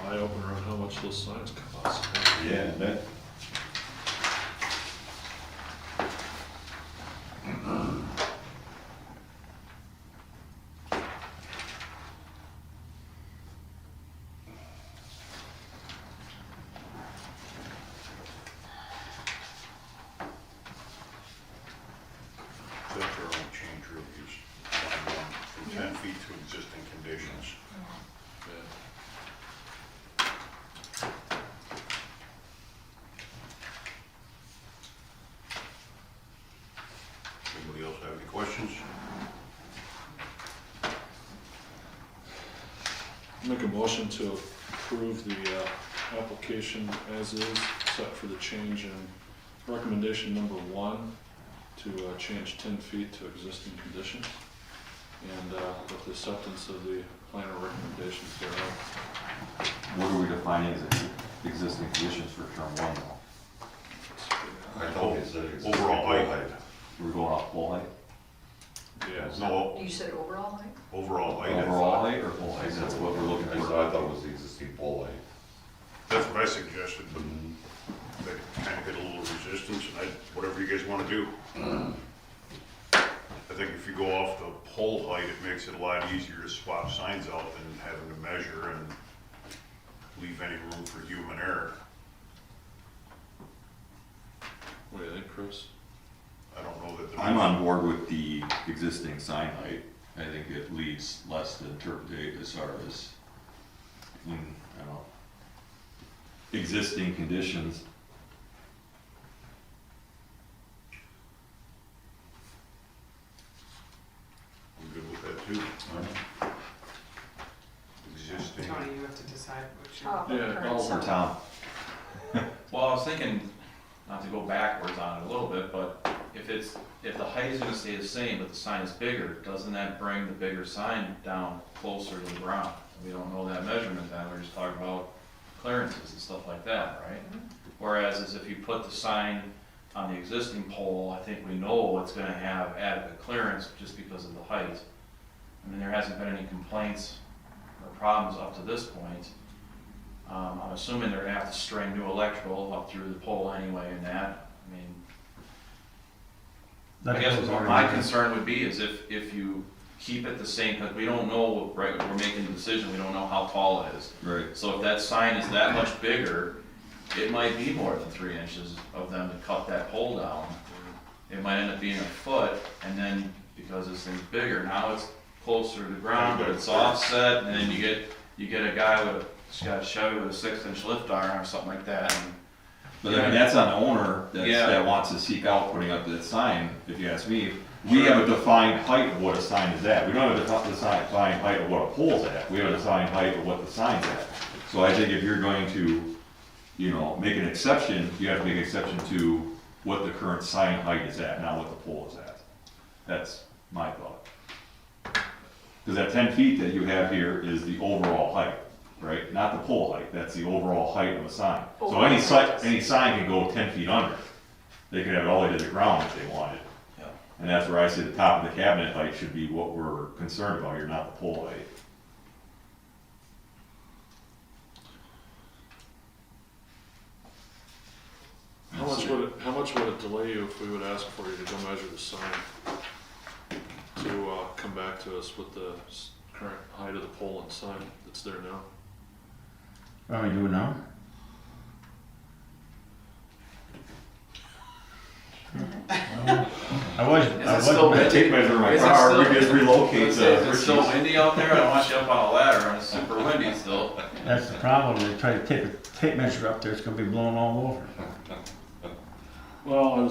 Eye opener on how much those signs cost. Yeah, that. That's our only change really is line 1 from 10 feet to existing conditions. Yeah. questions? Make a motion to approve the application as is, except for the change in recommendation number 1 to change 10 feet to existing conditions, and with the acceptance of the planner recommendations thereof. What are we defining as existing conditions for term 1 though? I thought it said it's Overall height. We're going off pole height? Yeah. No, You said overall height? overall height. I Overall thought. height or pole height? That's what we're looking I for. thought it was the existing pole height. That's what I suggested, but they kind of get a little resistance, and whatever you guys want to do. I think if you go off the pole height, it makes it a lot easier to swap signs out than having to measure and leave any room for human error. What do you think, Chris? I don't know that. I'm on board with the existing sign height. I think it leaves less to interpret as far as, I don't know, existing conditions. I'm good with that too. Existing. Tony, you have to decide which. Oh, Yeah, current I'll- Or sign. Tom? Well, I was thinking, not to go backwards on it a little bit, but if the height is gonna stay the same, but the sign is bigger, doesn't that bring the bigger sign down closer to the ground? We don't know that measurement then, we're just talking about clearances and stuff like that, right? Whereas as if you put the sign on the existing pole, I think we know it's gonna have adequate clearance just because of the height. I mean, there hasn't been any complaints or problems up to this point. I'm assuming they're gonna have to string new electrical up through the pole anyway and that, I mean, I guess what my concern would be is if you keep it the same, because we don't know, right, we're making the decision, we don't know how tall it is. Right. So if that sign is that much bigger, it might be more than 3 inches of them to cut that pole down. It might end up being a foot, and then because this thing's bigger, now it's closer to the ground, but it's offset, and then you get a guy with just got a Chevy with a 6-inch lift iron or something like that, and But I mean, that's on the owner Yeah. that wants to seek out putting up that sign, if you ask me. We have a defined height of what a sign is at. We don't have a defined height of what a pole's at. We have a defined height of what the sign's at. So I think if you're going to, make an exception, you have to make an exception to what the current sign height is at, not what the pole is at. That's my thought. Because that 10 feet that you have here is the overall height, right? Not the pole height, that's the overall height of a sign. So any sign can go 10 feet under. They could have it all the way to the ground if they wanted. Yeah. And that's where I say the top of the cabinet height should be what we're concerned about, you're not the pole height. How much would it delay you if we would ask for you to go measure the sign? To come back to us with the current height of the pole and sign that's there now? What are we doing now? Is it still windy? Tape measure my Is it car, still- we just relocate Is it still Richie's. windy out there? I don't want you up on a ladder and it's super windy still. That's the problem, they try to take a tape measure up there, it's gonna be blown all over. Well,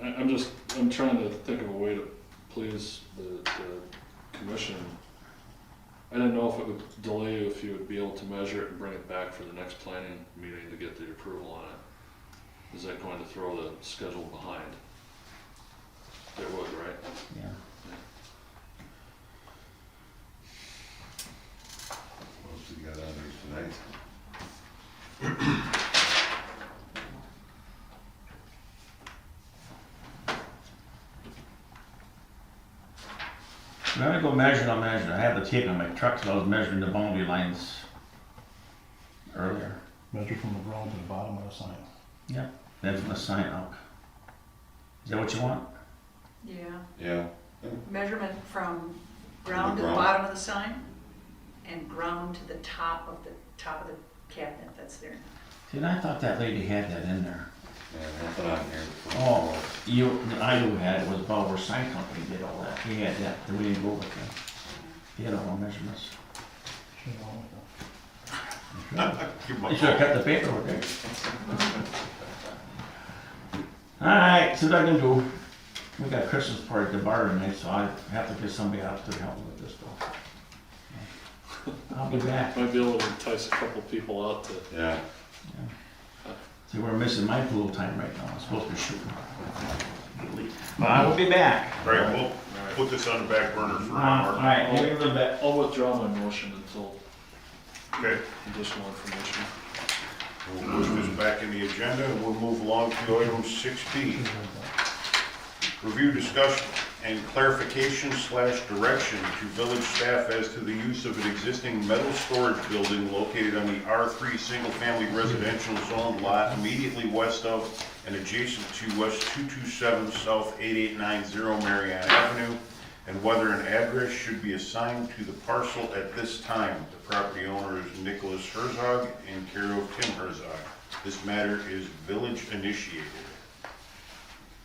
I'm trying to think of a way to please the commission. I didn't know if it would delay you if you would be able to measure it and bring it back for the next planning meeting to get the approval on it. Is that going to throw the schedule behind? It would, right? Yeah. What else we got on there tonight? When I go measure, I'll measure. I have the tape on my truck, so I was measuring the boundary lines earlier. Measure from the ground to the bottom of the sign. Yep. Then from the sign up. Is that what you want? Yeah, Yeah, measurement from ground to the ground. bottom of the sign and ground to the top of the cabinet that's there. See, and I thought that lady had that in there. yeah, nothing on here. Oh, I knew had it was Bauer Sign Company did all that. He had that. Then we didn't go with him. He had all the measurements. Should all Give 'em a He should have call. cut the paperwork there. Alright, see what I can do. We got a Christmas party at the bar tonight, so I have to get somebody out to help me with this stuff. I'll be back. Might be able to entice a couple people out to, Yeah, See, we're missing my pool time right now. I'm supposed to be shooting. But I will be back. All right, we'll put this on the back burner for now. All right, give me a little bit. I'll withdraw my motion until Okay, additional information. we'll push this back in the agenda and we'll move along to item 6B. Review, discussion, and clarification/direction to village staff as to the use of an existing metal storage building located on the R3 single-family residential zone lot immediately west of and adjacent to West 227 South 8890 Marianne Avenue, and whether an address should be assigned to the parcel at this time. The property owner is Nicholas Herzog in care of Tim Herzog. This matter is village initiated.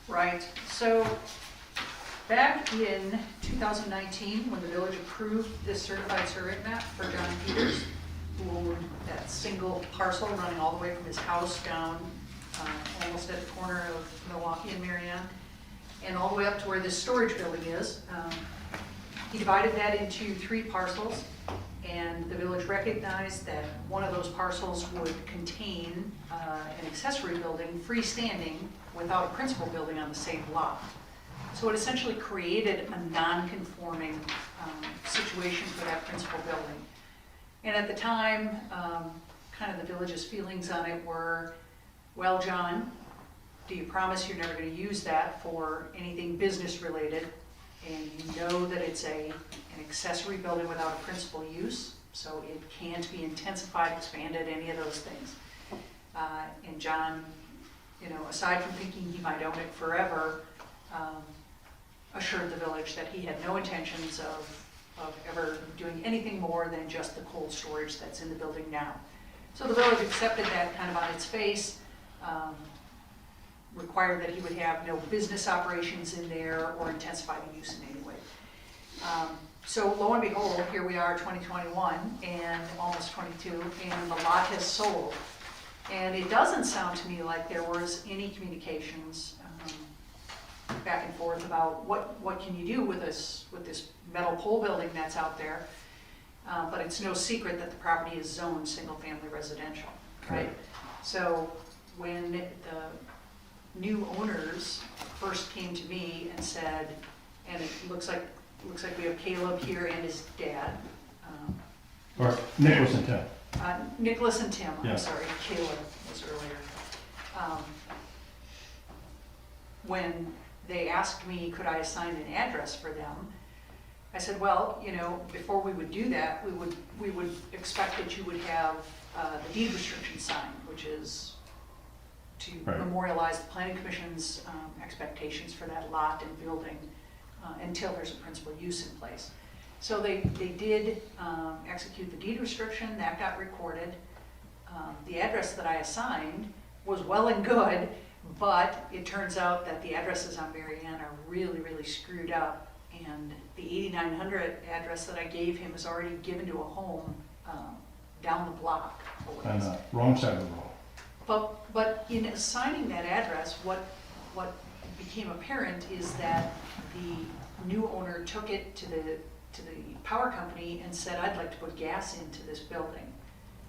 Right, so back in 2019, when the village approved this certified survey map for John Peters, who owned that single parcel running all the way from his house down almost at the corner of Milwaukee and Marianne, and all the way up to where this storage building is, he divided that into 3 parcels, and the village recognized that one of those parcels would contain an accessory building freestanding without a principal building on the same lot. So it essentially created a non-conforming situation for that principal building. And at the time, kind of the village's feelings on it were, well, John, do you promise you're never going to use that for anything business related? And you know that it's an accessory building without a principal use, so it can't be intensified, expanded, any of those things. And John, aside from thinking he might own it forever, assured the village that he had no intentions of ever doing anything more than just the cold storage that's in the building now. So the village accepted that kind of on its face, required that he would have no business operations in there or intensify the use in any way. So lo and behold, here we are 2021 and almost 22, and the lot has sold. And it doesn't sound to me like there was any communications back and forth about what can you do with this metal pole building that's out there. But it's no secret that the property is zoned single-family residential, right? So when the new owners first came to me and said, and it looks like we have Caleb here and his dad. Or Nicholas and Tim. Nicholas and Tim, Yeah. I'm sorry, Caleb was earlier. When they asked me, could I assign an address for them, I said, well, before we would do that, we would expect that you would have the deed restriction signed, which is to Right. memorialize the planning commission's expectations for that lot and building until there's a principal use in place. So they did execute the deed restriction, that got recorded. The address that I assigned was well and good, but it turns out that the addresses on Marianne are really, really screwed up, and the 8900 address that I gave him is already given to a home down the block a ways. On the wrong side of the road. But in assigning that address, what became apparent is that the new owner took it to the power company and said, I'd like to put gas into this building.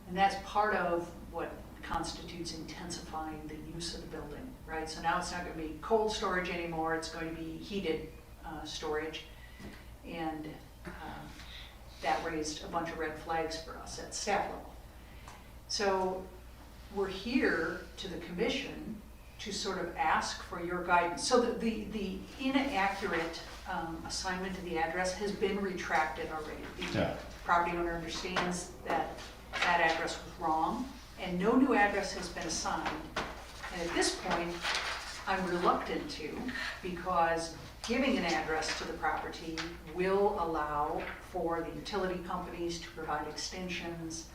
And that's part of what constitutes intensifying the use of the building, right? So now it's not going to be cold storage anymore, it's going to be heated storage. And that raised a bunch of red flags for us at staff level. So we're here to the commission to sort of ask for your guidance. So the inaccurate assignment of the address has been retracted already. The property owner understands that that address was wrong, and no new address has been assigned. And at this point, I'm reluctant to, because giving an address to the property will allow for the utility companies to provide extensions,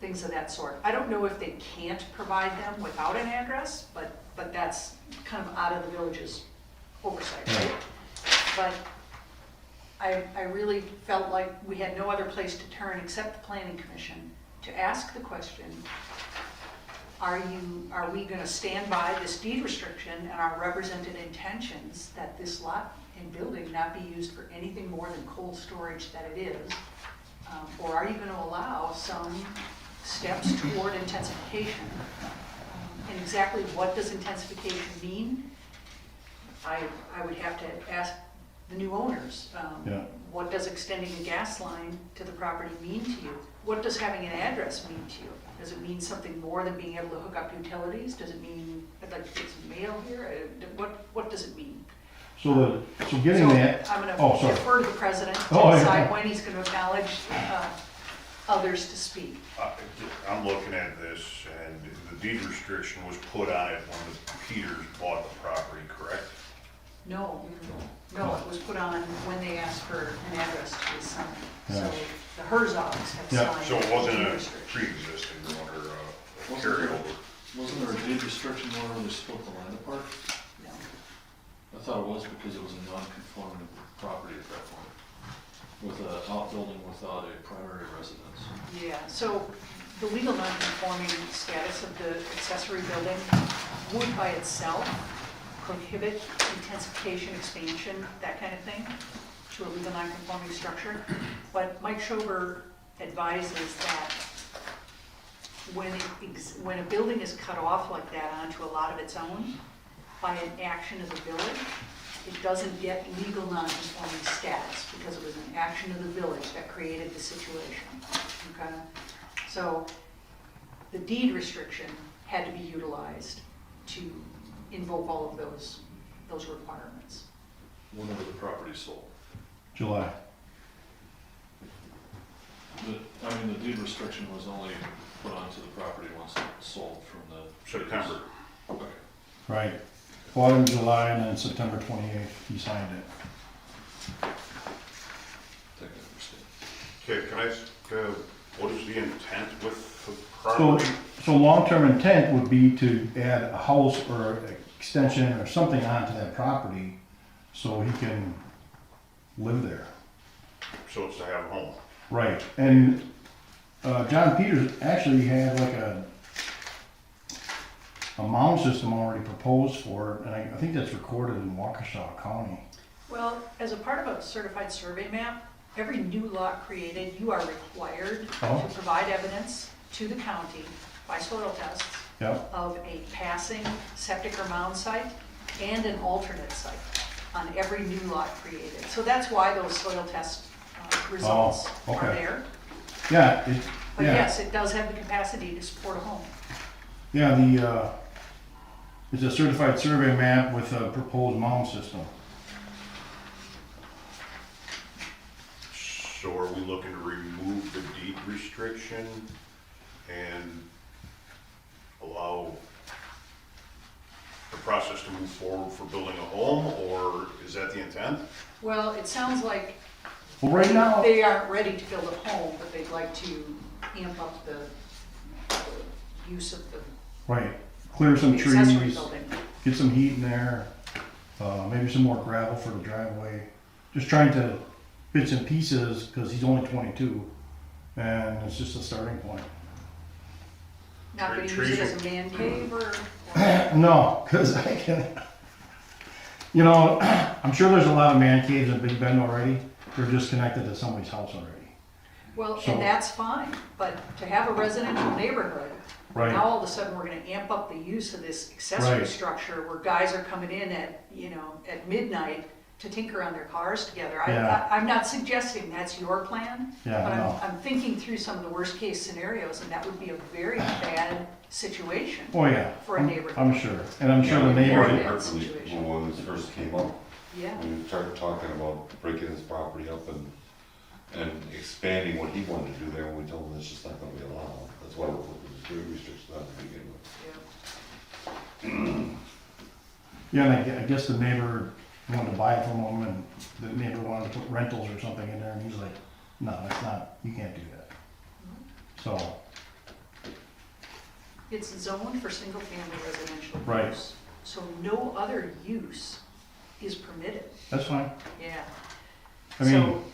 things of that sort. I don't know if they can't provide them without an address, but that's kind of out of the village's oversight, right? But I really felt like we had no other place to turn except the planning commission to ask the question, are we gonna stand by this deed restriction and our represented intentions that this lot and building not be used for anything more than cold storage that it is? Or are you gonna allow some steps toward intensification? And exactly what does intensification mean? I would have to ask the new owners. Yeah. What does extending a gas line to the property mean to you? What does having an address mean to you? Does it mean something more than being able to hook up utilities? Does it mean, I'd like to get some mail here? What does it mean? So getting that, I'm oh, gonna sorry. defer to the president to Oh, yeah. decide when he's gonna acknowledge others to speak. I'm looking at this, and the deed restriction was put on it when the Peters bought the property, correct? No, it was put on when they asked for an address to be signed. So Yeah. the Herzogs had Yeah. signed. So it the wasn't deed a restriction. pre-existing one or a Wasn't carryover? Wasn't there a deed restriction when they split the land apart? No. I thought it was because it was a non-conforming property at that point, with an outbuilding without a primary residence. Yeah, so the legal non-conforming status of the accessory building would by itself prohibit intensification, expansion, that kind of thing, to a legal non-conforming structure. But Mike Schober advises that when a building is cut off like that onto a lot of its own, by an action of the village, it doesn't get legal non-conforming status because it was an action of the village that created the situation, okay? So the deed restriction had to be utilized to invoke all of those requirements. Whenever the property sold. July. The deed restriction was only put onto the property once it sold from the. September. Okay. Right. Bought in July and then September 28th, he signed it. I think I understand. Okay, can I ask, what is the intent with the So, property? so long-term intent would be to add a house or extension or something onto that property so he can live there. So it's to have a home. Right, and John Peters actually had like a mound system already proposed for it, and I think that's recorded in Waukesha County. Well, as a part of a certified survey map, every new lot created, you are required Oh. to provide evidence to the county by soil tests Yep, of a passing septic or mound site and an alternate site on every new lot created. So that's why those soil test results Oh, okay. are there. yeah, But yeah, yes, it does have the capacity to support a home. yeah, it's a certified survey map with a proposed mound system. So are we looking to remove the deed restriction and allow the process to move forward for building a home, or is that the intent? Well, it sounds like Well, right now, they aren't ready to build a home, but they'd like to amp up the use of the right, clear some accessory trees, building. get some heat in there, maybe some more gravel for the driveway. Just trying to bits and pieces, because he's only 22, and it's just a starting point. Not gonna use it Trees as a man cave or? No, because I can, you know, I'm sure there's a lot of man caves in Big Bend already. They're just connected to somebody's house already. Well, So- and that's fine, but to have a residential neighborhood, Right. now all of a sudden we're gonna amp up the use of this accessory Right. structure where guys are coming in at, at midnight to tinker on their cars together. Yeah. I'm not suggesting that's your plan, Yeah, but no. I'm thinking through some of the worst case scenarios, and that would be a very bad situation. Oh, yeah. For a neighborhood. I'm sure. And I'm sure the Very neighbor, bad Hartley, situation. when this first came up, Yeah, when we started talking about breaking his property up and expanding what he wanted to do there, and we told him it's just not gonna be allowed. That's why we're putting the deed restriction on to begin with. yeah. yeah, and I guess the neighbor wanted to buy it from him, and the neighbor wanted to put rentals or something in there, and he's like, no, that's not, you can't do that. So, It's zoned for single-family residential Right. use. So no other use is permitted, that's fine. yeah. I mean, So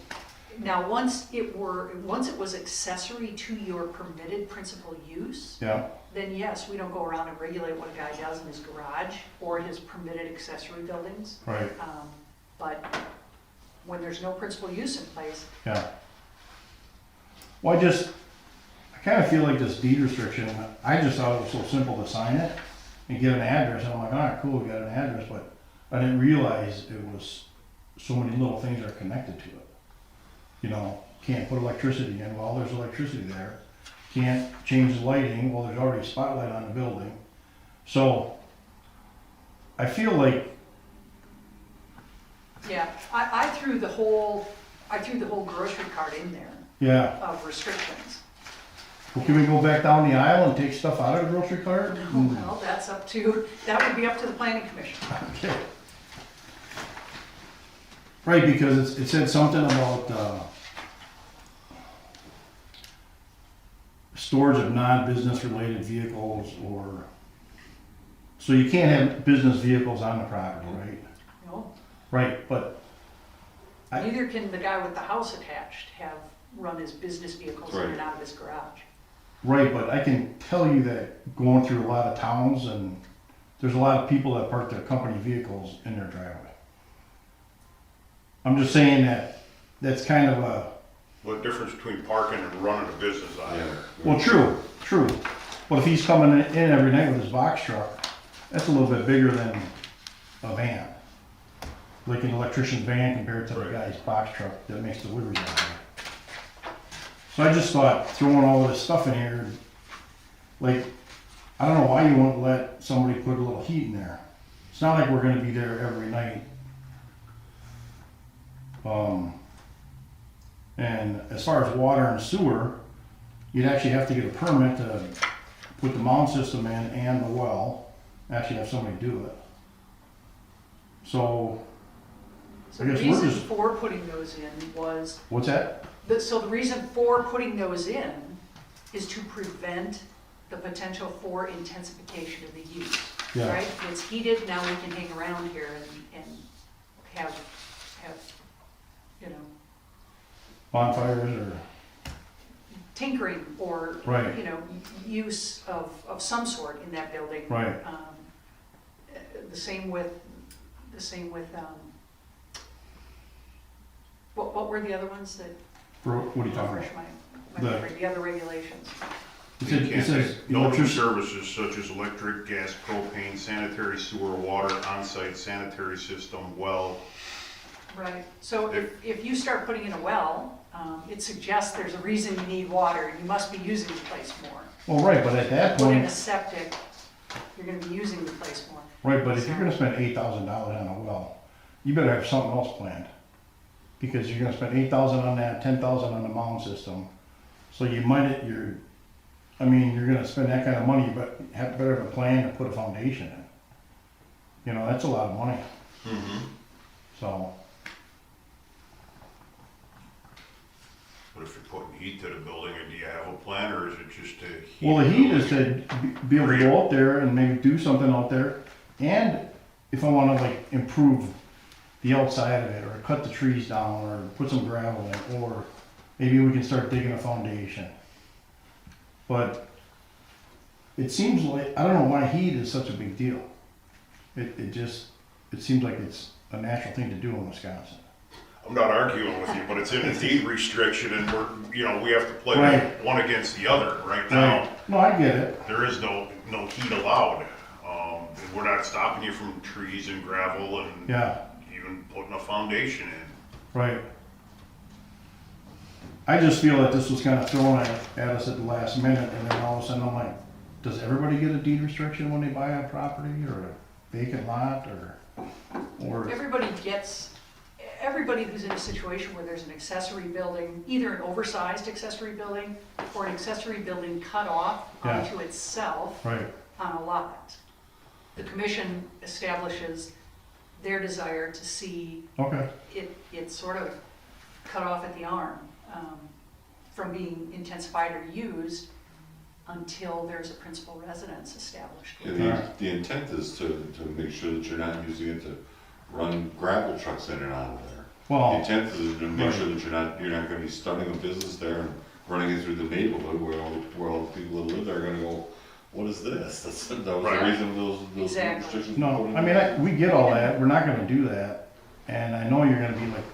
Now, once it was accessory to your permitted principal use, Yeah, then yes, we don't go around and regulate what a guy does in his garage or his permitted accessory buildings. right, But when there's no principal use in place, yeah. Well, I kind of feel like this deed restriction, I just thought it was so simple to sign it and get an address, and I'm like, all right, cool, we got an address, but I didn't realize it was, so many little things are connected to it. You know, can't put electricity in, well, there's electricity there. Can't change the lighting, well, there's already a spotlight on the building. So, I feel like, yeah, I threw the whole grocery cart in there yeah, of restrictions. well, can we go back down the aisle and take stuff out of the grocery cart? Well, that would be up to the planning commission. Okay. Right, because it said something about, storage of non-business related vehicles or, so you can't have business vehicles on the property, right? No, Right, but, neither can the guy with the house attached run his business vehicles in and Right. out of his garage. right, but I can tell you that going through a lot of towns and there's a lot of people that park their company vehicles in their driveway. I'm just saying that's kind of a, What difference between parking and running a business out Yeah. there? well, true. But if he's coming in every night with his box truck, that's a little bit bigger than a van. Like an electrician's van compared to the Right. guy's box truck that makes deliveries out there. So I just thought throwing all this stuff in here, like, I don't know why you won't let somebody put a little heat in there. It's not like we're gonna be there every night. And as far as water and sewer, you'd actually have to get a permit to put the mound system in and the well, actually have somebody do it. So, So I the guess we're reason just- for putting those in was, what's that? so the reason for putting those in is to prevent the potential for intensification of the use. Yeah. Right? If it's heated, now we can hang around here and have, you know, Bonfires or, tinkering or, Right. you know, use of some sort in that building. right, The same with, what were the other ones that what are you talking refresh about? my The- memory, the other regulations? It says, No new electricity, services such as electric, gas, propane, sanitary sewer, water, on-site sanitary system, well, Right, so if you start putting in a well, it suggests there's a reason you need water, you must be using the place more. well, right, but at that Put in a point, septic, you're gonna be using the place more. right, but if you're gonna spend $8,000 on a well, you better have something else planned. Because you're gonna spend 8,000 on that, 10,000 on the mound system. So you're gonna spend that kind of money, but better have a plan to put a foundation in. You know, that's a lot of money, so, but if you're putting heat to the building, do you have a plan, or is it just to heat? well, the the heat building? is to be able to go out there and maybe do something out there. And if I wanna like improve the outside of it, or cut the trees down, or put some gravel in, or maybe we can start digging a foundation. But it seems like, I don't know why heat is such a big deal. It seems like it's a natural thing to do in Wisconsin. I'm not arguing with you, but it's in a deed restriction, and we have to play Right. one against the other. Right now, No, I get it. there is no heat allowed. And we're not stopping you from trees and gravel and Yeah, even putting a foundation in. right. I just feel that this was kind of thrown at us at the last minute, and then all of a sudden I'm like, does everybody get a deed restriction when they buy a property, or a vacant lot, or, Everybody who's in a situation where there's an accessory building, either an oversized accessory building or an accessory building cut off Yeah. onto itself right, on a lot. The commission establishes their desire to see okay, it sort of cut off at the arm from being intensified or used until there's a principal residence established. Yeah, the intent is to make sure that you're not using it to run gravel trucks in and out of there. The Well, intent is to make sure that you're not gonna be starting a business there and running it through the neighborhood where all the people that live there are gonna go, what is this? That was the Right. reason those Exactly. restrictions. were no, put in I mean, there. we get all that, we're not gonna do that. And I know you're gonna be like,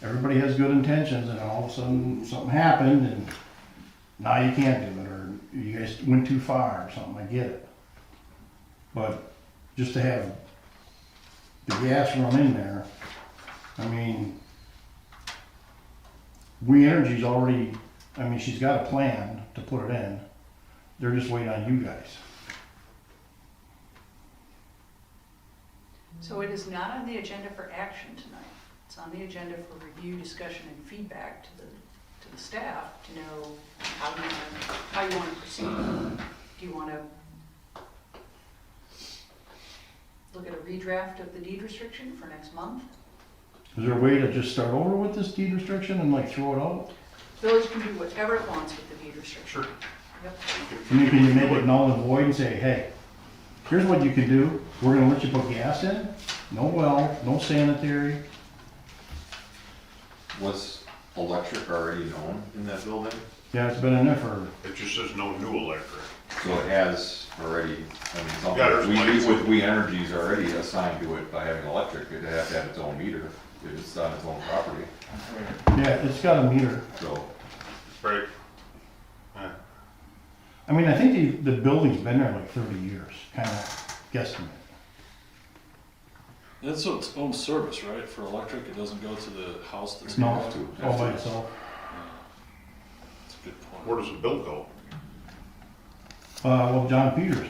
everybody has good intentions and all of a sudden something happened and now you can't do it, or you guys went too far or something, I get it. But just to have the gas run in there, I mean, Energy's already, I mean, she's got a plan to put it in. They're just waiting on you guys. So it is not on the agenda for action tonight. It's on the agenda for review, discussion, and feedback to the staff to know how you want to proceed. Do you want to look at a redraft of the deed restriction for next month? Is there a way to just start over with this deed restriction and like throw it out? Village can do whatever it wants with the deed restriction. Sure. Yep. I mean, can you make it null and void and say, hey, here's what you can do, we're gonna let you put gas in, no well, no sanitary. Was electric already known in that building? Yeah, it's been in there for, It just says no new electric. So it has already, I mean, Yeah, there's something, lights. with Energy's already assigned to it by having electric, it'd have to have its own meter, if it's on its own property, yeah, it's got a meter. so. Right. I mean, I think the building's been there like 30 years, kinda guesstimate. It's its own service, right? For electric, it doesn't go to the house that's. No, nearby? all by itself. That's a good point. Where does the bill go? Well, John Peters.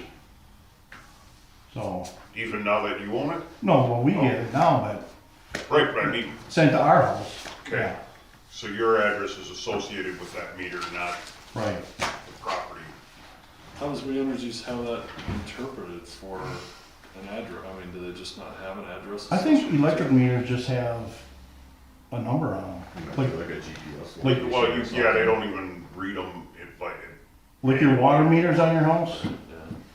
So, Even now that you own it? no, well, we get it now, Right, but I mean, but sent to our house. okay, so your address is associated with that meter, not Yeah, right. the property. How does Energies have that interpreted for an address? I mean, do they just not have an address? I think associated electric to it? meters just have a number on them. Like, Like a GPS. like- location Well, or yeah, something. they don't even read them, like your water meters on your house, Yeah,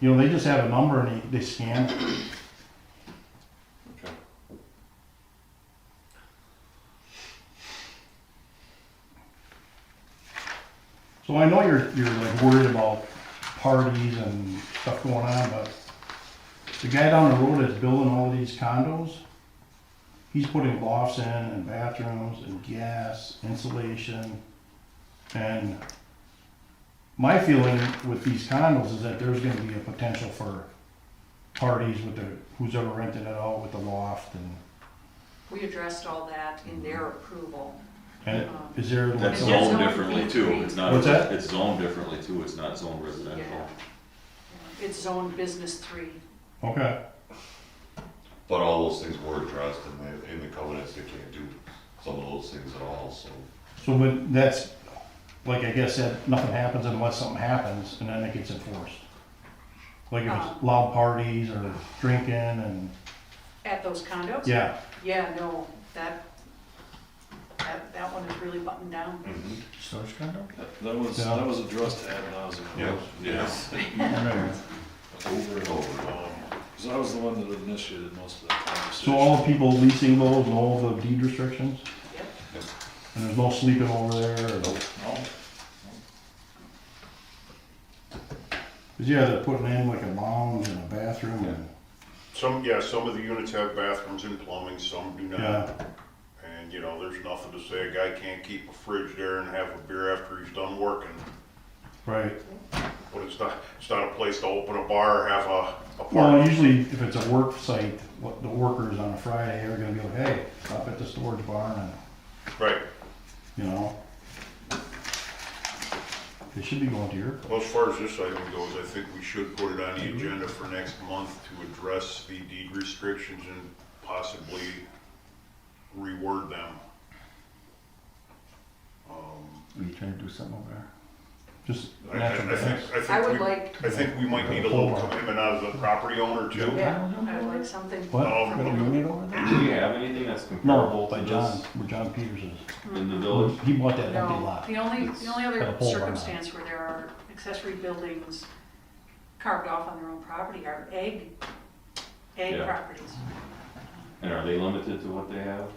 you know, they just have a number and they scan. okay. So I know you're like worried about parties and stuff going on, but the guy down the road that's building all these condos, he's putting lofts in and bathrooms and gas, insulation. And my feeling with these condos is that there's gonna be a potential for parties with who's ever rented it out with the loft and We addressed all that in their approval. is there? like That's It's some- zoned zoned differently B3. too, it's not, What's that? it's zoned differently too, it's not zoned Yeah. residential. It's zoned business 3. Okay, But all those things were addressed in the covenants, they can't do some of those things at all, so. so but that's, like I guess that nothing happens unless something happens and then it gets enforced. Like if it's loud parties or drinking and, At those condos? yeah, Yeah, no, that one is really buttoned down. storage condo? That was addressed ad nauseam. Yes. Over and over. Because I was the one that initiated most of that conversation. So all the people leasing those know the deed restrictions? Yep. And there's no sleeping over there or? No. Cause yeah, they're putting in like a lounge and a bathroom and, some of the units have bathrooms and plumbing, some do not. yeah, And, you know, there's nothing to say a guy can't keep a fridge there and have a beer after he's done working. right. But it's not a place to open a bar or have a Well, party. usually if it's a work site, what the workers on a Friday are gonna be like, hey, stop at the storage barn and, Right. you know. They should be going to your, Well, as far as this item goes, I think we should put it on the agenda for next month to address the deed restrictions and possibly reword them. are you trying to do something over there? Just I natural gas? I think we might need a little commitment out of the property owner too. Yeah, I would like something. What? Um, Got a unit over there? Do you have anything that's No, comparable by to John, this where John Peters is. in the village? He bought that empty No, lot. the only Got a other pole barn on it. circumstance where there are accessory buildings carved off on their own property are egg Yeah. properties. And are they limited to what they have?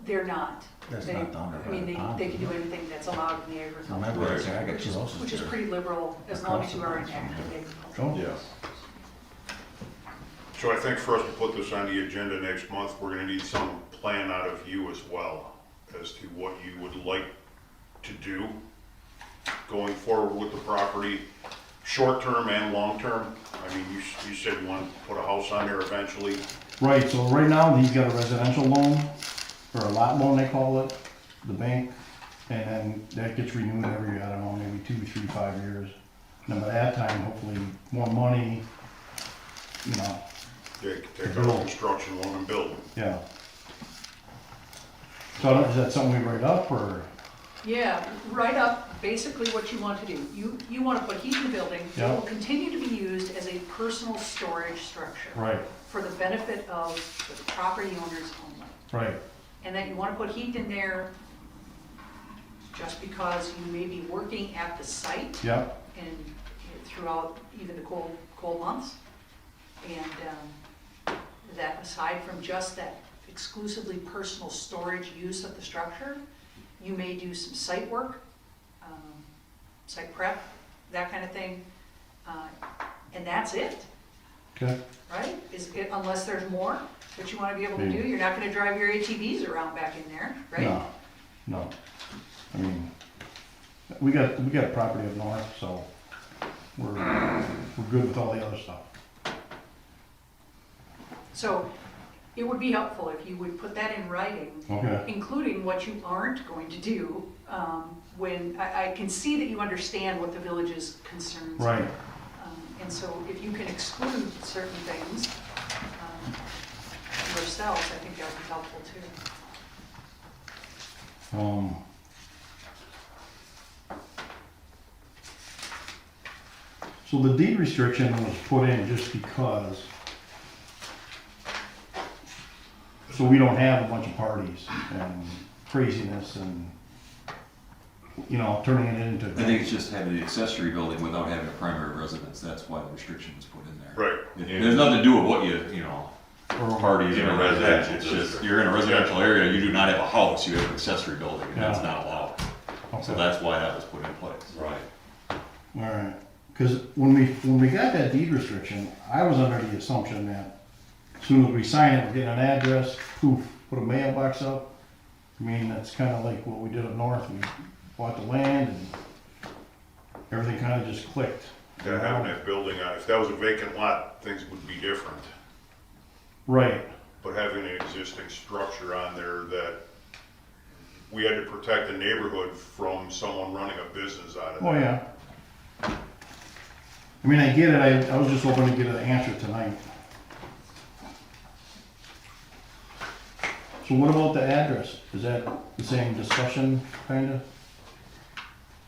They're not. That's They- not done. I mean, they can do anything that's allowed in the agricultural, Remember, I said I got two houses which is there. pretty liberal, as long as you are in active agriculture. Oh, Yeah. So I think for us to put this on the agenda next month, we're gonna need some plan out of you as well, as to what you would like to do going forward with the property, short-term and long-term. I mean, you said you want to put a house on there eventually. right, so right now, he's got a residential loan, or a lot loan, they call it, the bank, and then that gets renewed every, I don't know, maybe 2, 3, 5 years. And then by that time, hopefully, more money, you know, Take out a construction loan and build. yeah. So I don't- is that something we write up, or? Yeah, write up basically what you want to do. You want to put heat in the building. It Yeah. will continue to be used as a personal storage structure Right, for the benefit of the property owners only. right, And that you want to put heat in there just because you may be working at the site yeah, and throughout even the cold months. And that aside from just that exclusively personal storage use of the structure, you may do some site work, site prep, that kind of thing, and that's it, okay. right? Unless there's more that you want to be able to do, you're not going to drive your ATVs around back in there, right? No, no. I mean, we got a property up north, so we're good with all the other stuff. So it would be helpful if you would put that in writing, Okay, including what you aren't going to do, when, I can see that you understand what the village's concerns are. right. And so if you can exclude certain things yourselves, I think that would be helpful too. So the deed restriction was put in just because, so we don't have a bunch of parties and craziness and, you know, turning it into. I think it's just having the accessory building without having a primary residence, that's why the restriction was put in there. Right. It has nothing to do with what you know, parties In or a anything like that. residential It's just, district. you're in a residential area, you do not have a house, you have an accessory building, and that's Yeah. not allowed. So Okay. that's why that was put in place. Right. Alright, cause when we got that deed restriction, I was under the assumption that as soon as we sign it, we're getting an address, poof, put a mailbox up. I mean, that's kinda like what we did up north, we bought the land and everything kinda just clicked. Yeah, having that building on, if that was a vacant lot, things would be different. Right, But having an existing structure on there that we had to protect the neighborhood from someone running a business out of oh there. yeah. I mean, I get it, I was just hoping to get an answer tonight. So what about the address? Is that the same discussion, kinda?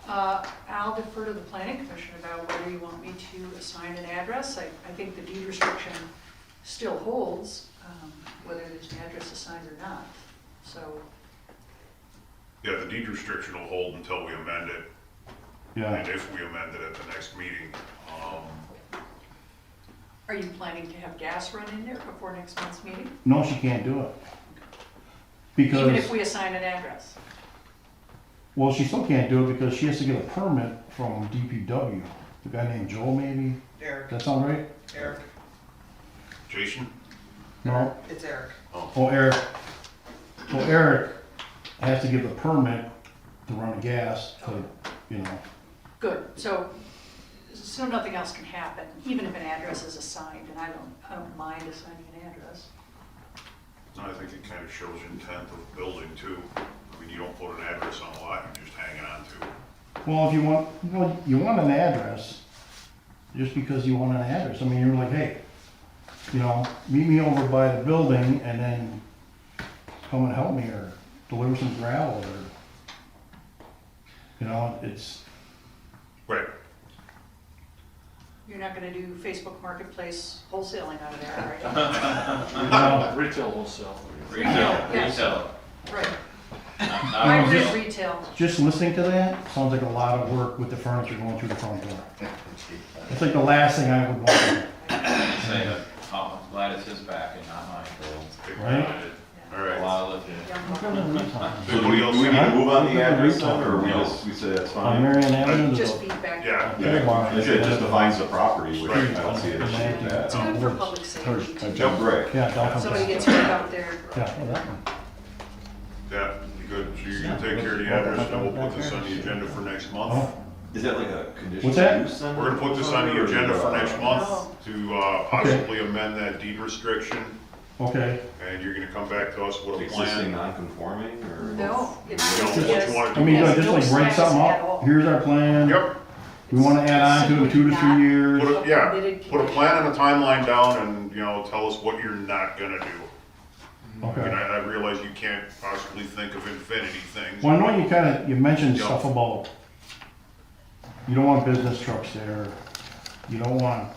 I'll defer to the planning commission about whether you want me to assign an address. I think the deed restriction still holds, whether there's an address assigned or not, so. Yeah, the deed restriction will hold until we amend it, Yeah, and if we amend it at the next meeting. Are you planning to have gas run in there before next month's meeting? no, she can't do it. Even if Because, we assign an address? well, she still can't do it because she has to get a permit from DPW. The guy named Joel, maybe? Eric, That sound right? Eric, Jason? No? it's Eric. Oh, Eric. So Eric has to give the permit to run the gas to, you know, Good, so nothing else can happen, even if an address is assigned, and I don't mind assigning an address. I think it kind of shows intent of building too. I mean, you don't put an address on a lot, you're just hanging on to it. well, if you want an address, just because you want an address, I mean, you're like, hey, you know, meet me over by the building and then come and help me or deliver some gravel or, you know, it's, Right. You're not gonna do Facebook Marketplace wholesaling out of there, are you know, Retail wholesale. Retail, Yes. retail. you? Right. Not Hybrid retail. retail. just listening to that sounds like a lot of work with the furniture going through the front door. It's like the last thing I would want. Say that, oh, I'm glad it's his back and not mine. Right? All A right. lot of lifting. Young So do Anybody else? we need to move on the Huh? address then, or we say that's On fine? Marion Avenue, Just there's feedback. Yeah, Yeah, it just defines the property, which I don't see an issue with It's that. good for public safety too. Jump right. Yeah, Dolphin. Somebody gets hurt out there. Yeah, well, that one. yeah, good. So you're gonna take care of the address, and we'll put this on the agenda for next month. Oh, Is that like a conditional What's that? use then? We're gonna put this on the agenda for next Oh. month to possibly amend that deed restriction, okay. and you're gonna come back to us with a Existing plan. non-conforming, or? No, it's You know, just, what you wanna I do. mean, Yes, just like no write snags something at all. up, here's our plan. Yep, We wanna add on to it 2 to 3 years. put a, yeah, Committed put a plan and a timeline down and, you know, tell us what you're not gonna do. I mean, Okay. I realize you can't possibly think of infinity things. Well, I know you mentioned Yeah. stuff about, you don't want business trucks there, you don't want,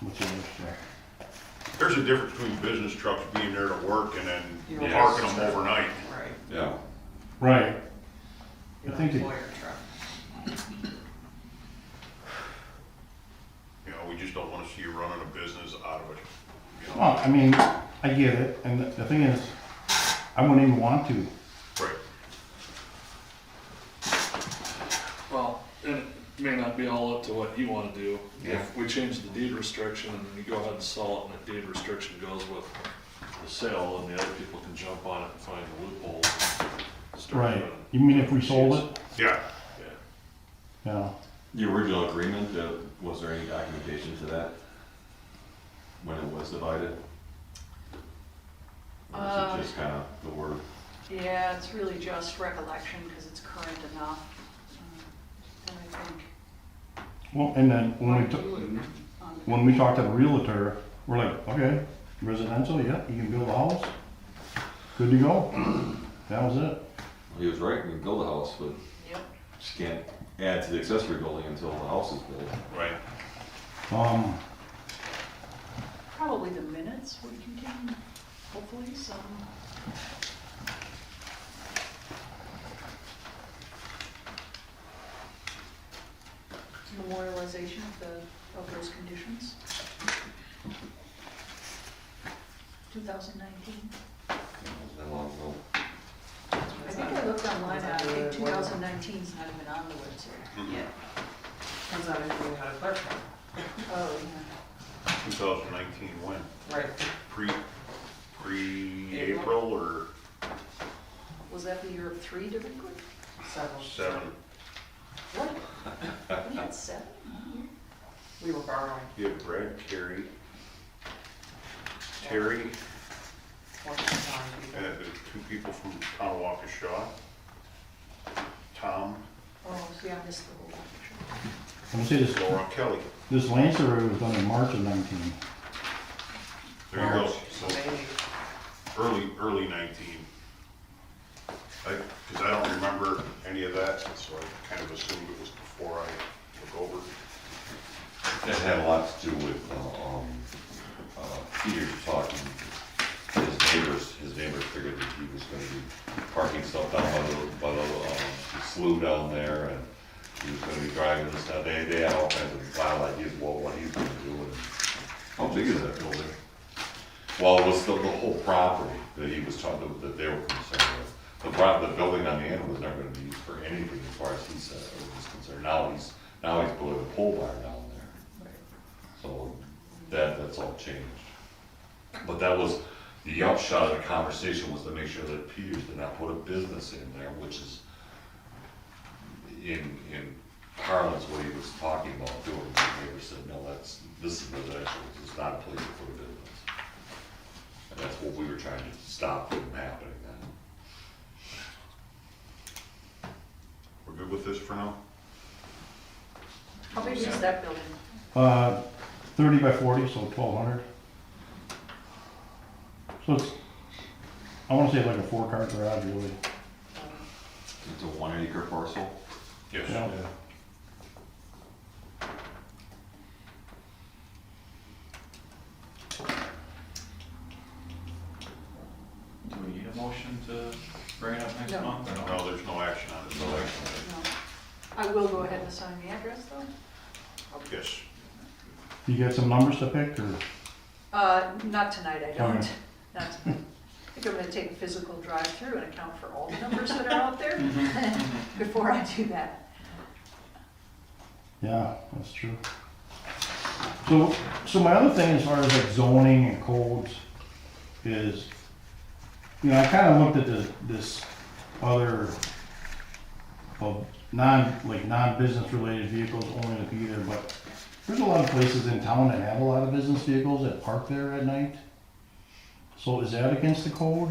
what's the other stuff? There's a difference between business trucks being there to work and then Yes. parking them overnight. Right. Yeah, Right. Your I think it- employer truck. You know, we just don't wanna see you running a business out of it. You know? Well, I mean, I get it, and the thing is, I wouldn't even want to. Right. Well, and it may not be all up to what you wanna do. Yeah. If we change the deed restriction and you go ahead and sell it and the deed restriction goes with the sale, and the other people can jump on it and find the loophole. and start Right. doing You mean if we sold it? Yeah, Yeah. Yeah. The original agreement, was there any documentation to that? When it was divided? Or is it just kind of the word? yeah, it's really just recollection because it's current enough. And I think. Well, and then when we, you would, when we talked to the realtor, we're like, okay, residential, yeah, you can build a house, good to go. That was it. He was right, we can build a house, but Yep. just can't add to the accessory building until the house is built. right. Probably the minutes would contain, hopefully, some. Memorialization of those conditions. 2019. that long ago. I think I looked online, and I think 2019 is not even on the website. Yeah. Turns out if you had a clerk. Oh, yeah. 2019 when? Right. Pre-April or Was that the year of 3 to Liquid? Several. 7? What? We had 7? We were borrowing. You had Brad, Carey, Terry, One time. and the 2 people from Tonawaka-Shaw, Tom, Oh, yeah, I missed the whole picture. I'm gonna say this, Laura, Kelly. this land survey was done in March of 19. There you go. So So maybe. early 19. Because I don't remember any of that, so I kind of assumed it was before I took over. It had a lot to do with, Peter talking, his neighbors figured that he was gonna be parking stuff down by the slough down there, and he was gonna be driving this, stuff. They had all kinds of wild ideas about what he was gonna do, and How big is that building? well, it was the whole property that he was talking, that they were concerned with. The building on the end was never gonna be used for anything as far as he said, or was concerned. Now he's building a pole barn down there. So that's all changed. But that was, the upshot of the conversation was to make sure that Peters did not put a business in there, which is in parlance what he was talking about doing. The neighbor said, no, this is residential, this is not a place to put a business. And that's what we were trying to stop from happening then. We're good with this for now? How big is that building? 30 by 40, so 1,200. So it's, I wanna say like a 4-car garage, really. It's a 1-acre parcel. Yes. Yeah. Do we need a motion to bring it up next No. month or no? No, there's no action on it. No action. No. I will go ahead and assign the address, though. Yes. You got some numbers to pick, or? Not tonight, I don't. Okay. Not tonight. think I'm gonna take a physical drive-through and account for all the numbers that are out there before I do that. Yeah, that's true. So my other thing as far as like zoning and codes is, I kind of looked at this other of non-business related vehicles only to be there, but there's a lot of places in town that have a lot of business vehicles that park there at night. So is that against the code?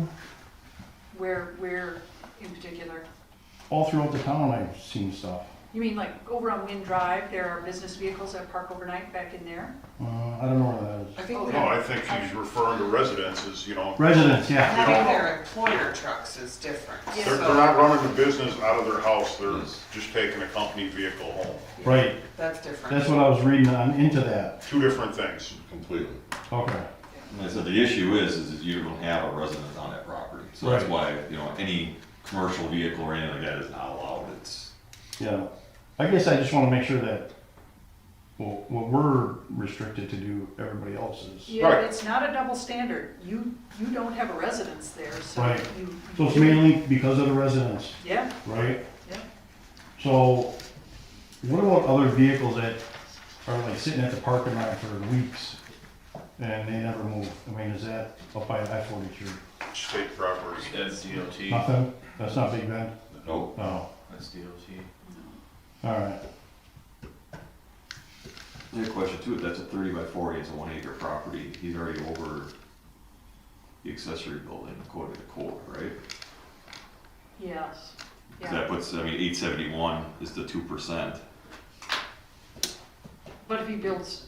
Where in particular? All throughout the town I've seen stuff. You mean like over on Wind Drive, there are business vehicles that park overnight back in there? I don't know where that I is. think No, I think she's referring to residences, Residents, yeah. having their employer trucks is different. Yeah. They're not running the business out of their house, they're just taking a company vehicle home. Right, That's different. that's what I was reading into that. Two different things. Completely. Okay. And I said, the issue is that you don't have a resident on that property. So that's Right. why, any commercial vehicle or anything like that is not allowed. It's, Yeah, I guess I just wanna make sure that, well, what we're restricted to do, everybody else is. Yeah, Right. it's not a double standard. You don't have a residence there, so Right. you. So it's mainly because of the residents, Yeah, right? yeah. So, what about other vehicles that are like sitting at the parking lot for weeks and they never move? I mean, is that up by I-43? State property. That's DOT. Nothing? That's not Big Bend? Nope. No, That's DOT. alright. I have a question too, if that's a 30 by 40, it's a 1 acre property, he's already over the accessory building according to code, right? Yes. 'Cause Yeah. that puts, 871 is the 2%. But if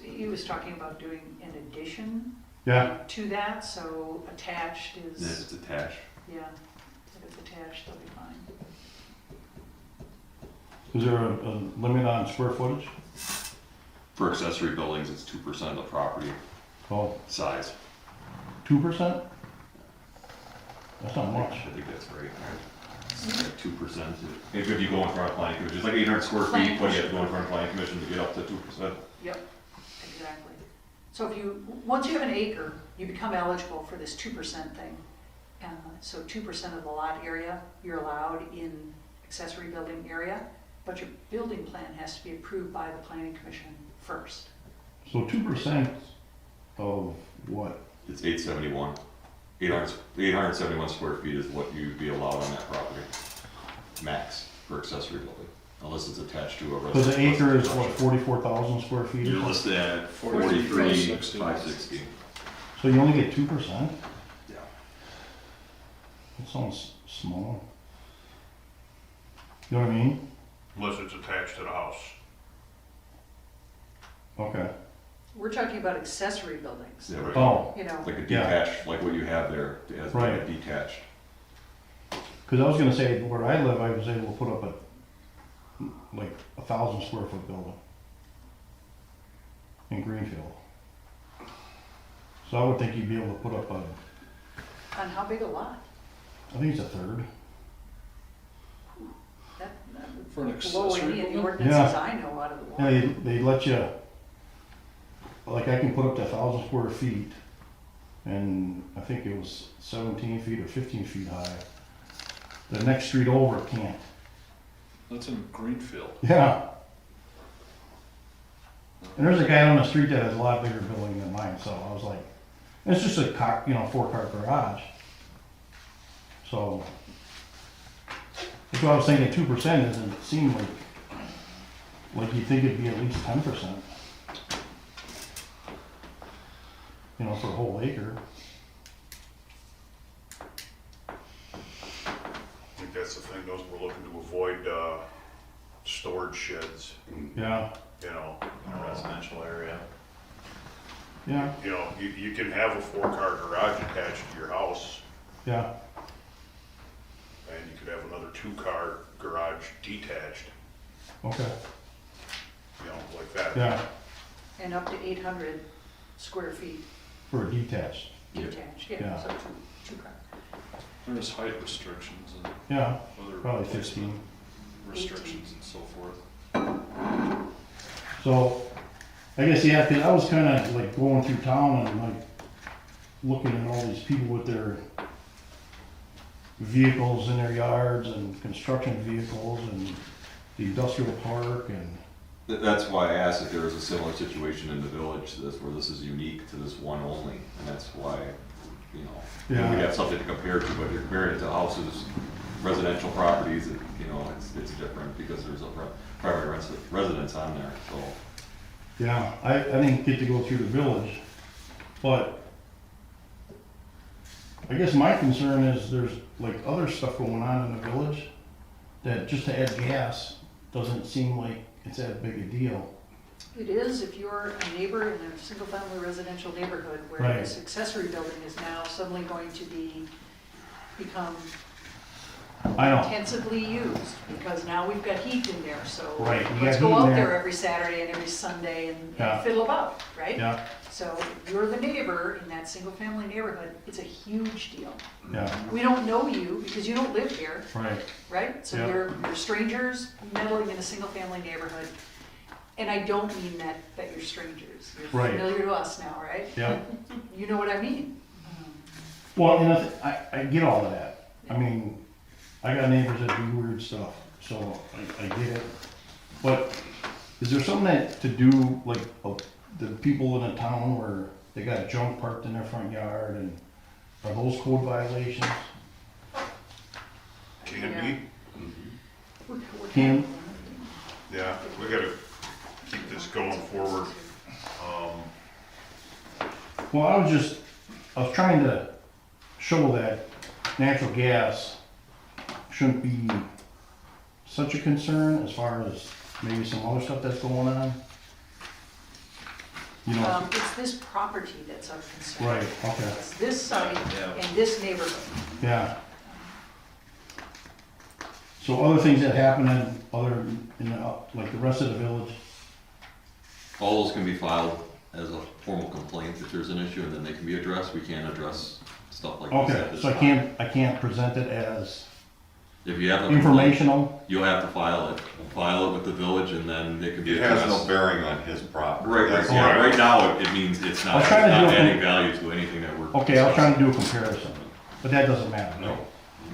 he was talking about doing an addition Yeah, to that, so attached Then is, it's attached. yeah, if it's attached, they'll be fine. is there a limit on square footage? For accessory buildings, it's 2% of the property Oh, size. 2%? That's not I much. think that's right. It's like 2%. If you go in front of planning commission, it's like 800 square Planning feet, but you have to go in front of planning commission to get up to 2%. Yep, exactly. So once you have an acre, you become eligible for this 2% thing. So 2% of the lot area, you're allowed in accessory building area, but your building plan has to be approved by the planning commission first. So 2% of what? It's 871. 871 square feet is what you'd be allowed on that property. Max for accessory building, unless it's attached to a So residential. the acre is what, 44,000 square feet? You're or something? listed at 43,560. 560. So you only get 2%? Yeah. That sounds small. You know what I mean? Unless it's attached to the house. Okay. We're talking about accessory buildings, Yeah, right. Oh, you know. Like a Yeah. detached, like what you have there, as like a Right. detached. because I was gonna say, where I live, I was able to put up like 1,000 square foot building in Greenfield. So I would think you'd be able to put up On how big a lot? I think it's a third. That For an would blow accessory any of the building? ordinances I know out of the Yeah, water. they let you, like I can put up to 1,000 square feet, and I think it was 17 feet or 15 feet high. The next street over can't. That's in Greenfield. Yeah. And there's a guy on the street that has a lot bigger building than mine, so I was like, it's just a car, 4-car garage. So, that's what I was thinking, 2% doesn't seem like you'd think it'd be at least 10%. For a whole acre. I think that's the thing, those, we're looking to avoid, storage sheds, Yeah, In a residential area. yeah, you can have a 4-car garage attached to your house, yeah, and you could have another 2-car garage detached, okay, like that. yeah, And up to 800 square feet for a detached, detached, Yeah. yeah, so two car. There's height restrictions and yeah, other probably placement 15. restrictions and so forth. So, I guess, yeah, 'cause I was kinda like going through town and like looking at all these people with their vehicles in their yards and construction vehicles and the industrial park and, That's why I asked if there was a similar situation in the village to this, where this is unique to this one only, and that's why, you know, we Yeah. have something to compare to, but you're comparing it to houses, residential properties, you know, it's different because there's a primary residence on there, so. yeah, I didn't get to go through the village, but I guess my concern is there's like other stuff going on in the village that just to add gas doesn't seem like it's that big a deal. It is if you're a neighbor in a single-family residential neighborhood where Right. this accessory building is now suddenly going to become I know, intensively used, because now we've got heat in there, so Right, you let's got go heat in out there. there every Saturday and every Sunday and Yeah. fiddle about, right? yeah, So if you're the neighbor in that single-family neighborhood, it's a huge deal. yeah, We don't know you because you don't live here, right, right? So Yeah. you're strangers meddling in a single-family neighborhood. And I don't mean that you're strangers. You're Right. familiar to us now, right? yeah. You know what I mean? Well, and I get all of that. I mean, I got neighbors that do weird stuff, so I get it. But is there something that to do, like, the people in a town where they got junk parked in their front yard, and are those code violations? Can be, Can, yeah, we gotta keep this going forward. well, I was trying to show that natural gas shouldn't be such a concern as far as maybe some other stuff that's going on. You know, It's this property that's of concern. right, okay, It's this site Yeah. and this neighborhood. yeah. So other things that happen like the rest of the village, All those can be filed as a formal complaint if there's an issue, and then they can be addressed. We can't address stuff like this okay, at this so time. I can't present it as If you have a complaint, informational? you'll have to file it with the village, and then it can be It has addressed. no bearing on his property. Right, That's right, yeah, all. right now, it means it's I not, was it's trying to not do a- adding value to anything that we're. Okay, I was trying to do a comparison, but that doesn't matter. No.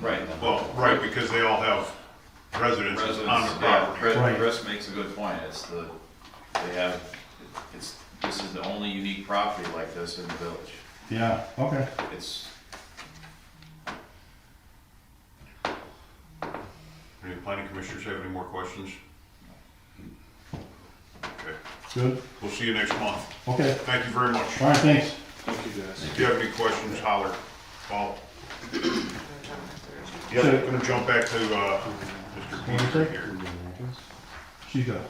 Right. Well, right, because they all have residences on the property. Right. Chris makes a good point, this is the only unique property like this in the village. Yeah, okay. It's, Any planning commissioners have any more questions? Okay, Good, we'll see you next month. okay, Thank you very much. all right, thanks. Thank you, guys. If you have any questions, holler. Paul? I'm gonna jump if Yep, So- gonna jump back to, Mr. What did you Peter say? here. She's good.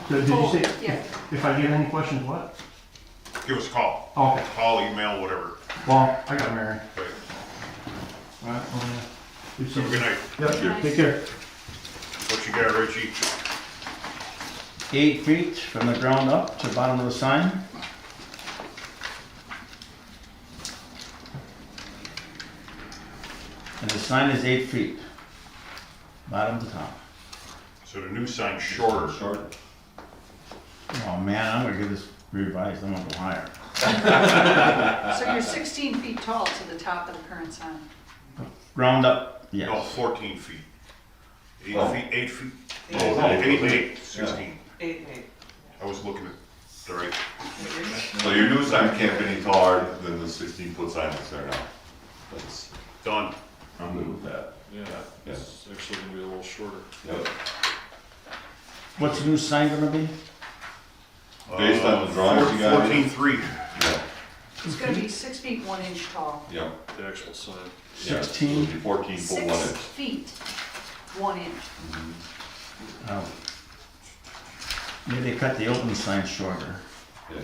Did you Oh, say, yeah. if I get any questions, what? Give us a call. Okay, Call, email, whatever. well, I got Mary. Okay. All right, Have a good night. Yep, take care. What you got, Richie? 8 feet from the ground up to the bottom of the sign. And the sign is 8 feet, bottom to top. So the new sign's shorter. Short. Oh man, I'm gonna get this revised, I'm gonna go higher. So you're 16 feet tall to the top of the current sign. Ground up, No, yes. 14 feet. 8 Oh. feet, 8 feet. Eight. Oh, Oh, 8 and eight. 8, 16. 8. I was looking at the right. So your new sign can't be any taller than the 16-foot sign that's there now. That's, Done. I'm good with that. Yeah, it's actually gonna be a little shorter. Yep. What's the new sign gonna be? Based on the drawings you got? 14.3. Yeah, It's gonna be 6 feet 1 inch tall. yeah. The actual sign. Yeah, 16. It would be 14 foot 1 6 inch. feet 1 inch. Oh. Maybe they cut the open sign shorter. Yeah.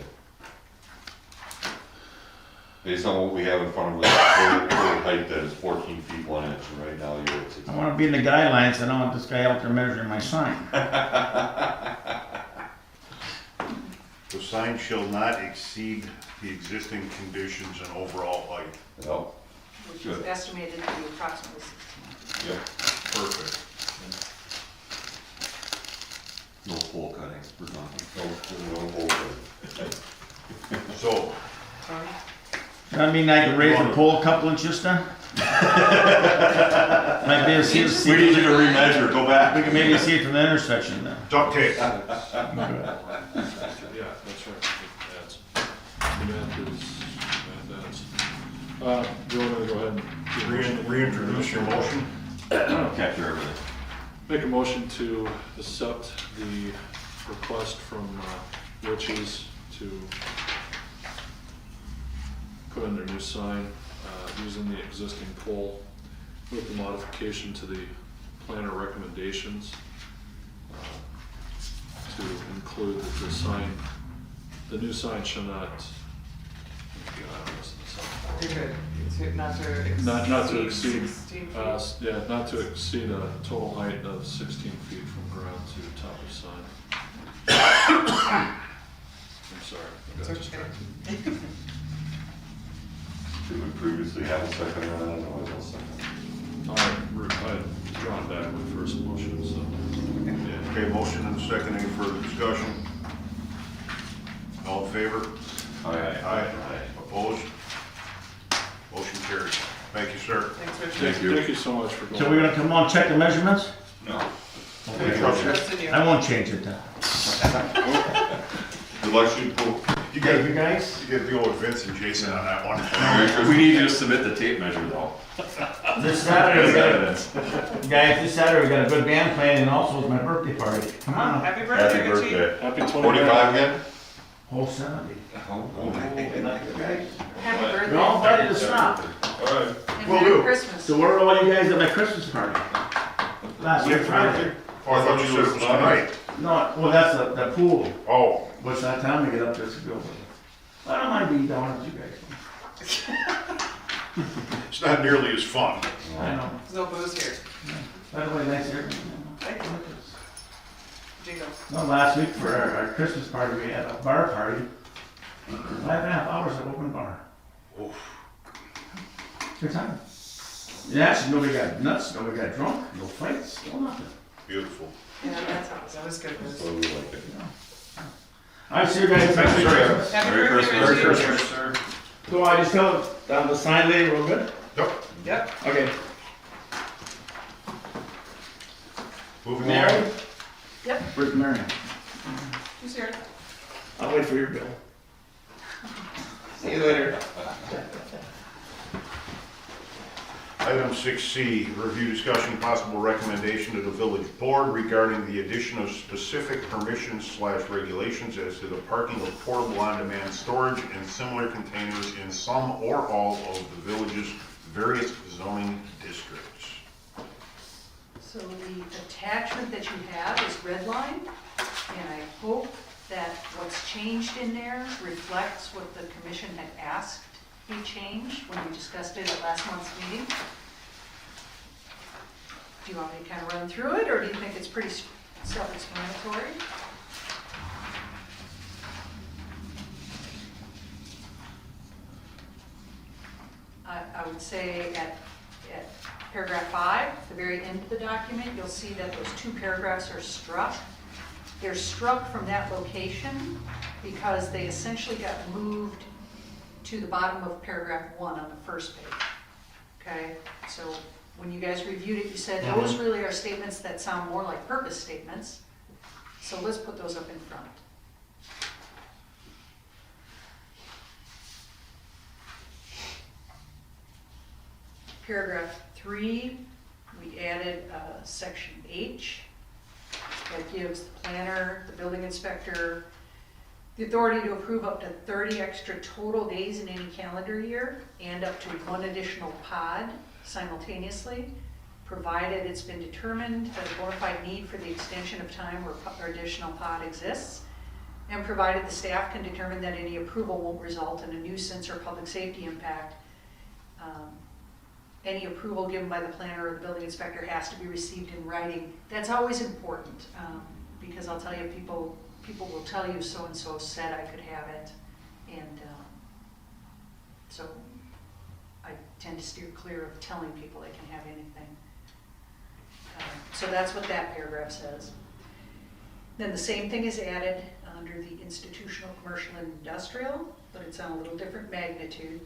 Based on what we have in front of us, total height that is 14 feet 1 inch, and right now you're at 16. I wanna be in the guidelines, I don't want this guy out there measuring my sign. The sign shall not exceed the existing conditions and overall height. Yep, Which is Good. estimated to be approximately 16. yep. Perfect. No pole cutting, we're done. No bullshit. So, Tony? I mean, I can raise the pole a couple inches then? Might be able to see, We need you to remeasure, go we back. can maybe see it from the intersection then. Duct tape. Yeah, that's right. That's, do you want me to go ahead and do a motion? Reintroduce your motion. Capture everything. Make a motion to accept the request from Witches to put in their new sign using the existing pole with the modification to the planner recommendations to include that the new sign shall not, You're good. Not to exceed. 16 feet. not to exceed a total height of 16 feet from ground to top of sign. I'm sorry, I got It's distracted. okay. Did we previously have a second or not? Otherwise I'll second. I had drawn back my first motion, so, yeah. Okay, motion and a second. Any further discussion? All in favor? Aye. Opposed? Motion carries. Thank you, sir. Thanks, Richard. Thank you so much for going. So we're gonna come on, check the measurements? No. We trust you. Trust in you. I won't change it then. Election pool. You gotta, You guys? you gotta deal with Vince and Jason on that one. We need you to submit the tape measure though. This Saturday, we got, Evidence. guys, this Saturday we got a good band playing and also it's my birthday party. Come on, Happy Happy birthday, Richie. birthday. Happy 25th. 45 again? whole 70. Oh, Happy We're all birthday. ready to stop. all right. And Will Merry do. Christmas. So where are all you guys at my Christmas party? Last week Friday. Oh, I thought you said it was tonight. No, well, that's the pool. Oh, What's that time to get up there to go? I don't mind being down as you guys. it's not nearly as fun. I know. There's no booze here. By the way, nice here. Thank you. Jingle. No, last week for our Christmas party, we had a bar party. 5.5 hours of open bar. Oof. Good time. Yeah, actually, nobody got nuts, nobody got drunk, no fights, no nothing. Beautiful. Yeah, that's always good That's booze. why we like it. I see you guys next week. Happy Merry birthday, Christmas. Richie. Sir. So I just tell down the sign lady real good? Yep. Yep. Okay. Moving Mary? on. Yep. Where's Mary? Who's here? I'll wait for your bill. See you later. Item 6C, review discussion possible recommendation to the village board regarding the addition of specific permissions/regulations as to the parking of portable on-demand storage and similar containers in some or all of the village's various zoning districts. So the attachment that you have is redlined, and I hope that what's changed in there reflects what the commission had asked be changed when we discussed it at last month's meeting. Do you want me to kind of run through it, or do you think it's pretty self-explanatory? I would say at paragraph 5, the very end of the document, you'll see that those 2 paragraphs are struck. They're struck from that location because they essentially got moved to the bottom of paragraph 1 on the first page. Okay, so when you guys reviewed it, you said those really are statements that sound more like purpose statements. So let's put those up in front. Paragraph 3, we added section H that gives the planner, the building inspector, the authority to approve up to 30 extra total days in any calendar year and up to 1 additional pod simultaneously, provided it's been determined that a bona fide need for the extension of time or additional pod exists, and provided the staff can determine that any approval won't result in a nuisance or public safety impact. Any approval given by the planner or the building inspector has to be received in writing. That's always important, because I'll tell you, people will tell you so-and-so said I could have it, and so I tend to steer clear of telling people they can have anything. So that's what that paragraph says. Then the same thing is added under the institutional, commercial, and industrial, but it's on a little different magnitude.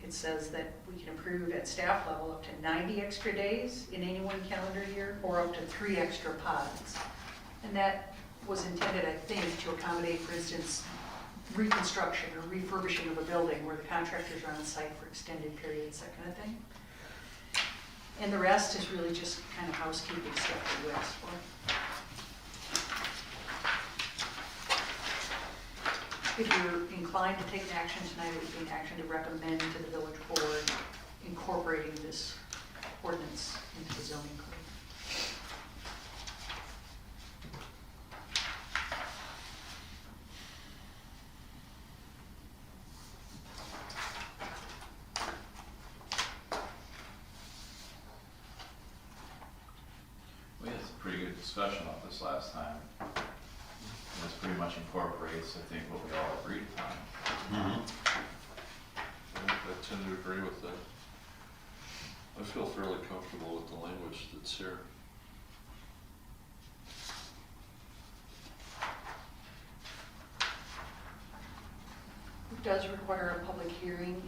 It says that we can approve at staff level up to 90 extra days in any one calendar year, or up to 3 extra pods. And that was intended, I think, to accommodate, for instance, reconstruction or refurbishing of a building where the contractors are on site for extended periods, that kind of thing. And the rest is really just kind of housekeeping stuff that we asked for. If you're inclined to take an action tonight, it would be an action to recommend to the village board incorporating this ordinance into the zoning code. We had some pretty good discussion about this last time. This pretty much incorporates, I think, what we all agreed upon. I tend to agree with that. I feel fairly comfortable with the language that's here. It does require a public hearing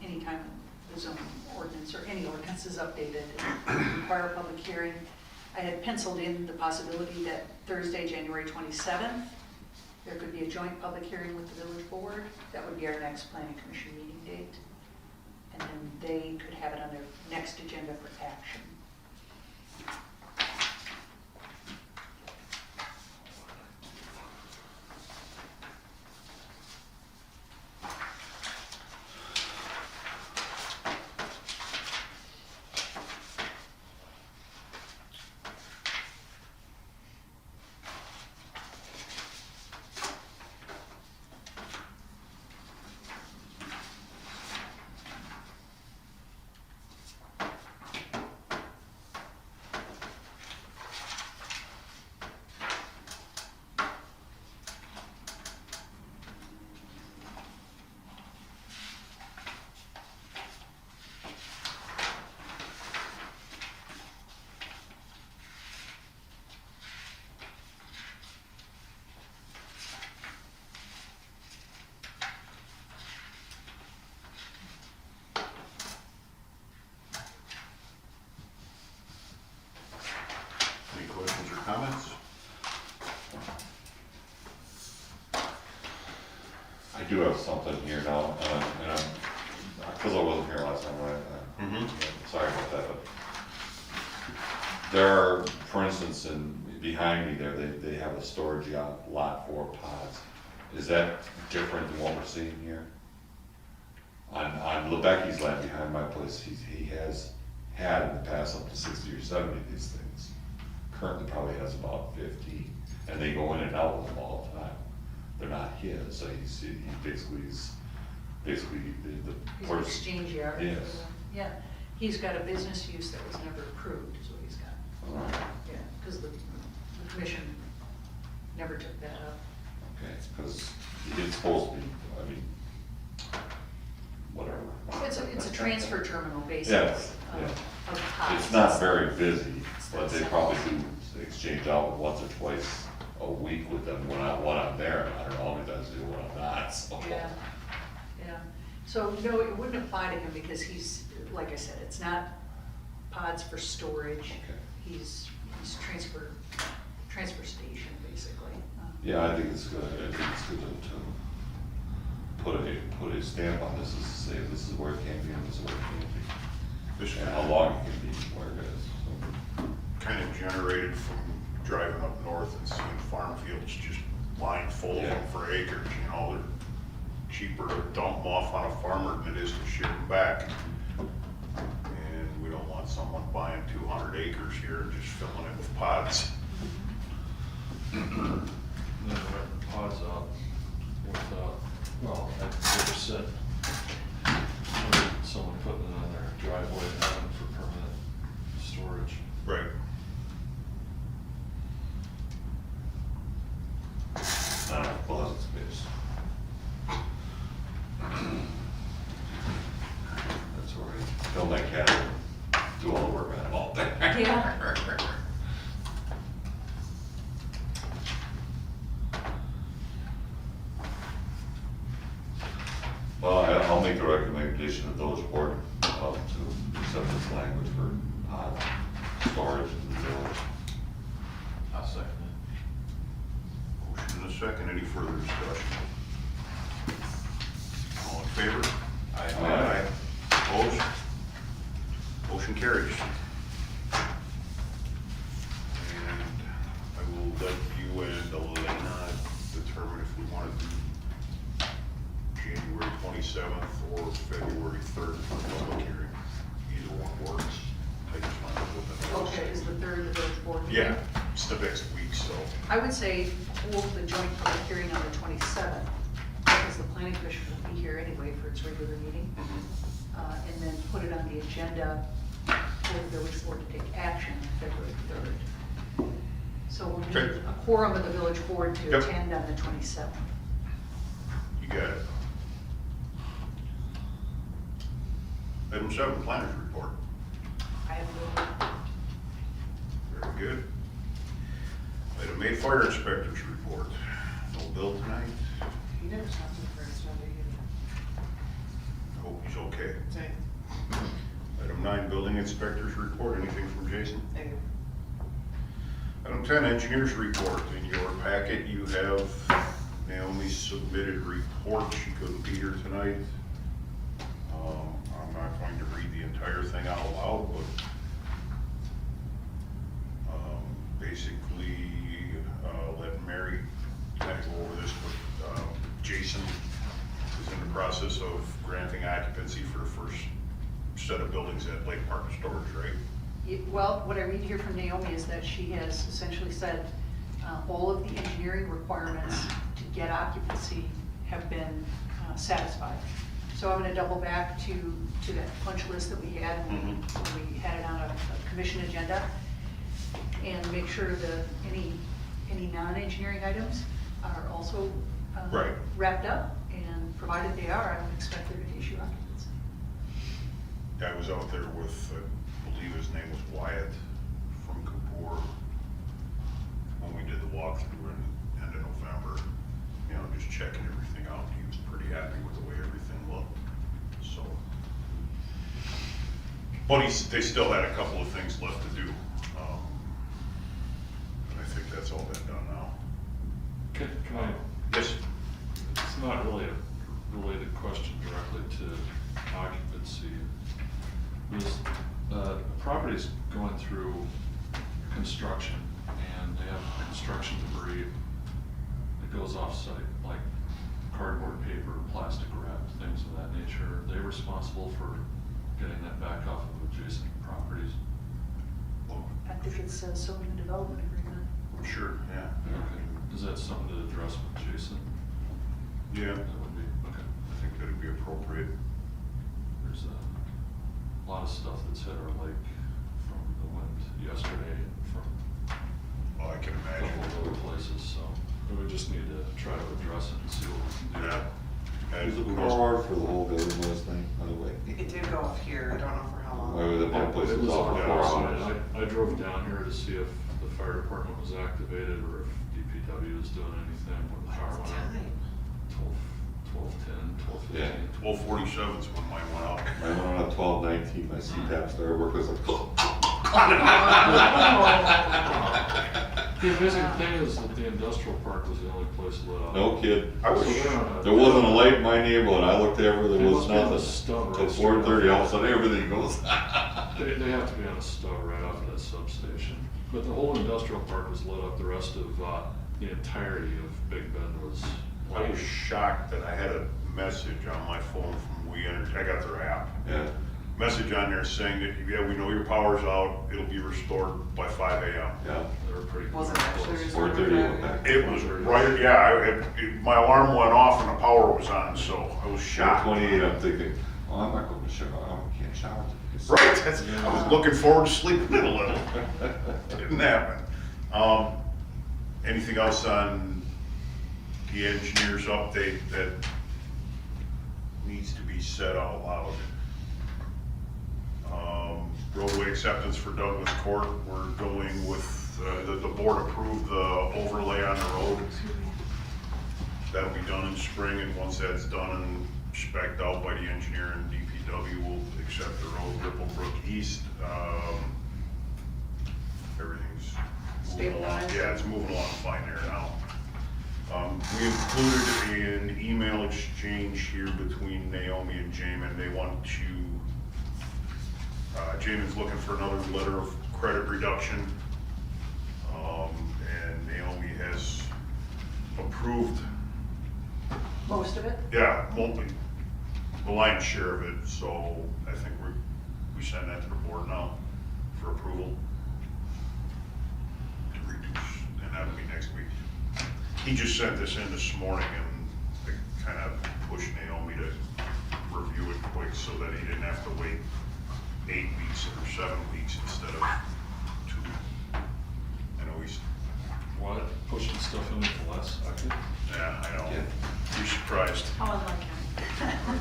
any time the zoning ordinance or any ordinance is updated. It would require a public hearing. I had penciled in the possibility that Thursday, January 27th, there could be a joint public hearing with the village board. That would be our next planning commission meeting date. And then they could have it on their next agenda for action. Any questions or comments? I do have something here now, because I wasn't here last time, sorry about that, but there are, for instance, behind me there, they have a storage lot for pods. Is that different than what we're seeing here? On Lebecki's land behind my place, he has had in the past up to 60 or 70 of these things. Currently probably has about 50, and they go in and out with them all the time. They're not his, so he basically the He's an person. exchange yard. Yes. Yeah, he's got a business use that was never approved, is what he's got. Alright, Yeah, because the commission never took that up. okay, because it's supposed to be, I mean, whatever. It's a transfer terminal, basically. Yes, yeah. Of pods. It's not very busy, but they It's- probably do exchange out once or twice a week with them when I'm there. I don't know how many times they do when I'm not, so. Yeah, yeah. So, no, it wouldn't apply to him because he's, like I said, it's not pods for storage. Okay. He's transfer station, basically. Yeah, I think it's good, I think it's good to put a stamp on this, is to say this is where it can be and this is where it can't be. This And how long it can be, where it is, so. kind of generated from driving up north and seeing farm fields just lined full of them Yeah. for acres, you know, they're cheaper to dump them off on a farmer than it is to ship them back. And we don't want someone buying 200 acres here and just filling it with pods. And then the pods up with, well, I never said, someone putting it on their driveway and having it for permanent storage. Right. Closet space. That's where I film my cat, do all the work on it all day. Yeah. Well, I'll make the Motion carries. And I will let you and Elena determine if we want to do January 27th or February 3rd for the public hearing. Either one works. I just wanted to put that. Okay, is the third the village board meeting? Yeah, it's the next week, so. I would say hold the joint public hearing on the 27th, because the planning commission will be here anyway for its regular meeting. And then put it on the agenda for the village board to take action on February 3rd. So we'll need Okay. a quorum of the village board to Yep. attend on the 27th. You got it. Item 7, planners report. I have no, Very good. Item 8, fire inspector's report. No bill tonight. He never talked to the first one, did I hope he's okay. he? Same. Item 9, building inspector's report. Anything from Jason? Thank you. Item 10, engineer's report. In your packet, you have Naomi's submitted report. She couldn't be here tonight. I'm not going to read the entire thing out loud, but basically, let Mary kind of go over this, but Jason is in the process of granting occupancy for the first set of buildings at Lake Park Storage, right? well, what I read here from Naomi is that she has essentially said all of the engineering requirements to get occupancy have been satisfied. So I'm gonna double back to that punch list that we had when we had it on a commission agenda, and make sure that any non-engineering items are also Right. wrapped up, and provided they are, I would expect her to issue occupancy. I was out there with, I believe his name was Wyatt from Kapoor, when we did the walkthrough in end of November, you know, just checking everything out. He was pretty happy with the way everything looked, so. But they still had a couple of things left to do. And I think that's all been done now. Can I, Yes? it's not really a related question directly to occupancy. This, property's going through construction, and they have construction debris that goes off-site, like cardboard, paper, plastic wrap, things of that nature. Are they responsible for getting that back off of adjacent properties? I think it's so in the development agreement. Sure, yeah. Okay. Is that something to address with Jason? Yeah, That would be, okay. I think that'd be appropriate. There's a lot of stuff that's hit our lake from the wind yesterday and from Well, I can a couple imagine. of other places, so we just need to try to address it and see what we can do. Yeah. And There's a of course- car for the whole building last thing, by the way. It did go off here, I don't know for how Why long. would the whole place It was off on for the 4 outside. hours? I drove down here to see if the fire department was activated or if DPW was doing anything when the power What's the went out. time? 12:10, 12:15. Yeah. 12:47 is when mine went out. I went on at 12:19, my CPAP started working, I was like, The amazing thing is that the industrial park was the only place lit up. no kid. I was, So they're on a- There wasn't a light in my neighborhood, I looked everywhere, there They was must be on a nothing. stub Till right 4:30, all of a sudden everything goes. They have to be on a stub right off of that substation. But the whole industrial park was lit up, the rest of, the entirety of Big Bend was I was shocked that I had a message on my phone from We Energy, I got their app. Yeah, Message on there saying that, yeah, we know your power's out, it'll be restored by 5 AM. yeah. They were pretty. Was it actually close. 4:30 went back. It was right, yeah, my alarm went off and the power was on, so I was shocked. 4:28, I'm thinking, oh, I'm not going to shower, I can't shower. Right, I was looking forward to sleeping in a little. Didn't happen. Anything else on the engineer's update that needs to be said out loud? Roadway acceptance for Douglas Court, we're going with, the board approved the overlay on the road. That'll be done in spring, and once that's done and spec'd out by the engineer and DPW, we'll accept the road Ripplebrook East. Everything's moving along. Stabilized. Yeah, it's moving along fine there now. We included an email exchange here between Naomi and Jamin. They want to Jamin's looking for another letter of credit reduction. And Naomi has approved, Most of it? yeah, the lion's share of it, so I think we send that to the board now for approval. To reduce, and that'll be next week. He just sent this in this morning and I kind of pushed Naomi to review it quick so that he didn't have to wait 8 weeks or 7 weeks instead of 2. I know he's, What, pushing stuff in at the last second? yeah, I know, you're surprised. How unlike him.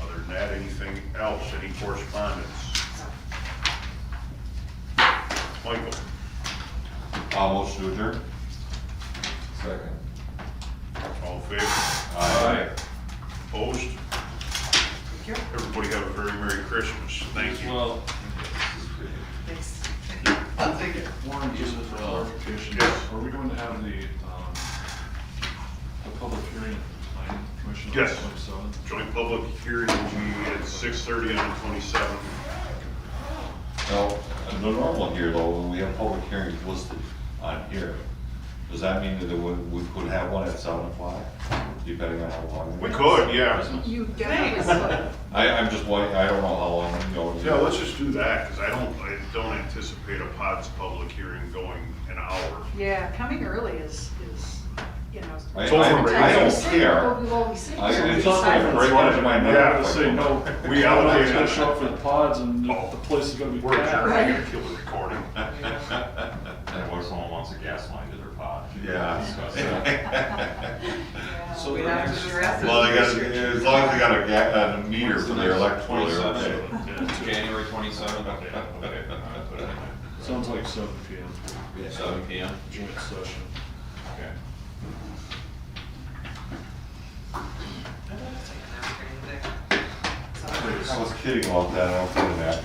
Other than that, anything else, any correspondence? Michael? Motion to adjourn? Second. All in favor? Aye. Opposed? Everybody have a very Merry Christmas. Thank you. Well, Thanks. I'll take it. Warren, just for clarification, Yes. are we going to have the public hearing at the planning commission on Yes. 27th? Joint public hearing will be at 6:30 on the 27th. Now, the normal here though, when we have public hearings listed on here, does that mean that we could have one at 7 o'clock, depending on how long? We could, yeah. You definitely could. I'm just wondering, I don't know how long, you know. Yeah, let's just do that, because I don't anticipate a PODS public hearing going an hour. Yeah, coming early is, you know. I It's overrated. I don't Sometimes we care. sit, we'll be sitting I- here it's with not like silence. breaking into my neck. Yeah, I say no. We I'm not allocated- gonna show up for the pods and Oh. the place is gonna be We're packed. adjourned. I'm gonna kill the recording. And what if someone wants a gas line to their pod? Yeah. Discuss that. Yeah. So We the have next, to address it. Well, they got, as long as they got a meter for their electrical, they're 27th? okay. January 27th? Okay, okay. Sounds like 7 PM, 7 PM? joint session. Okay. I'd like to take a nap during the day. So- I was kidding about that, I was kidding that.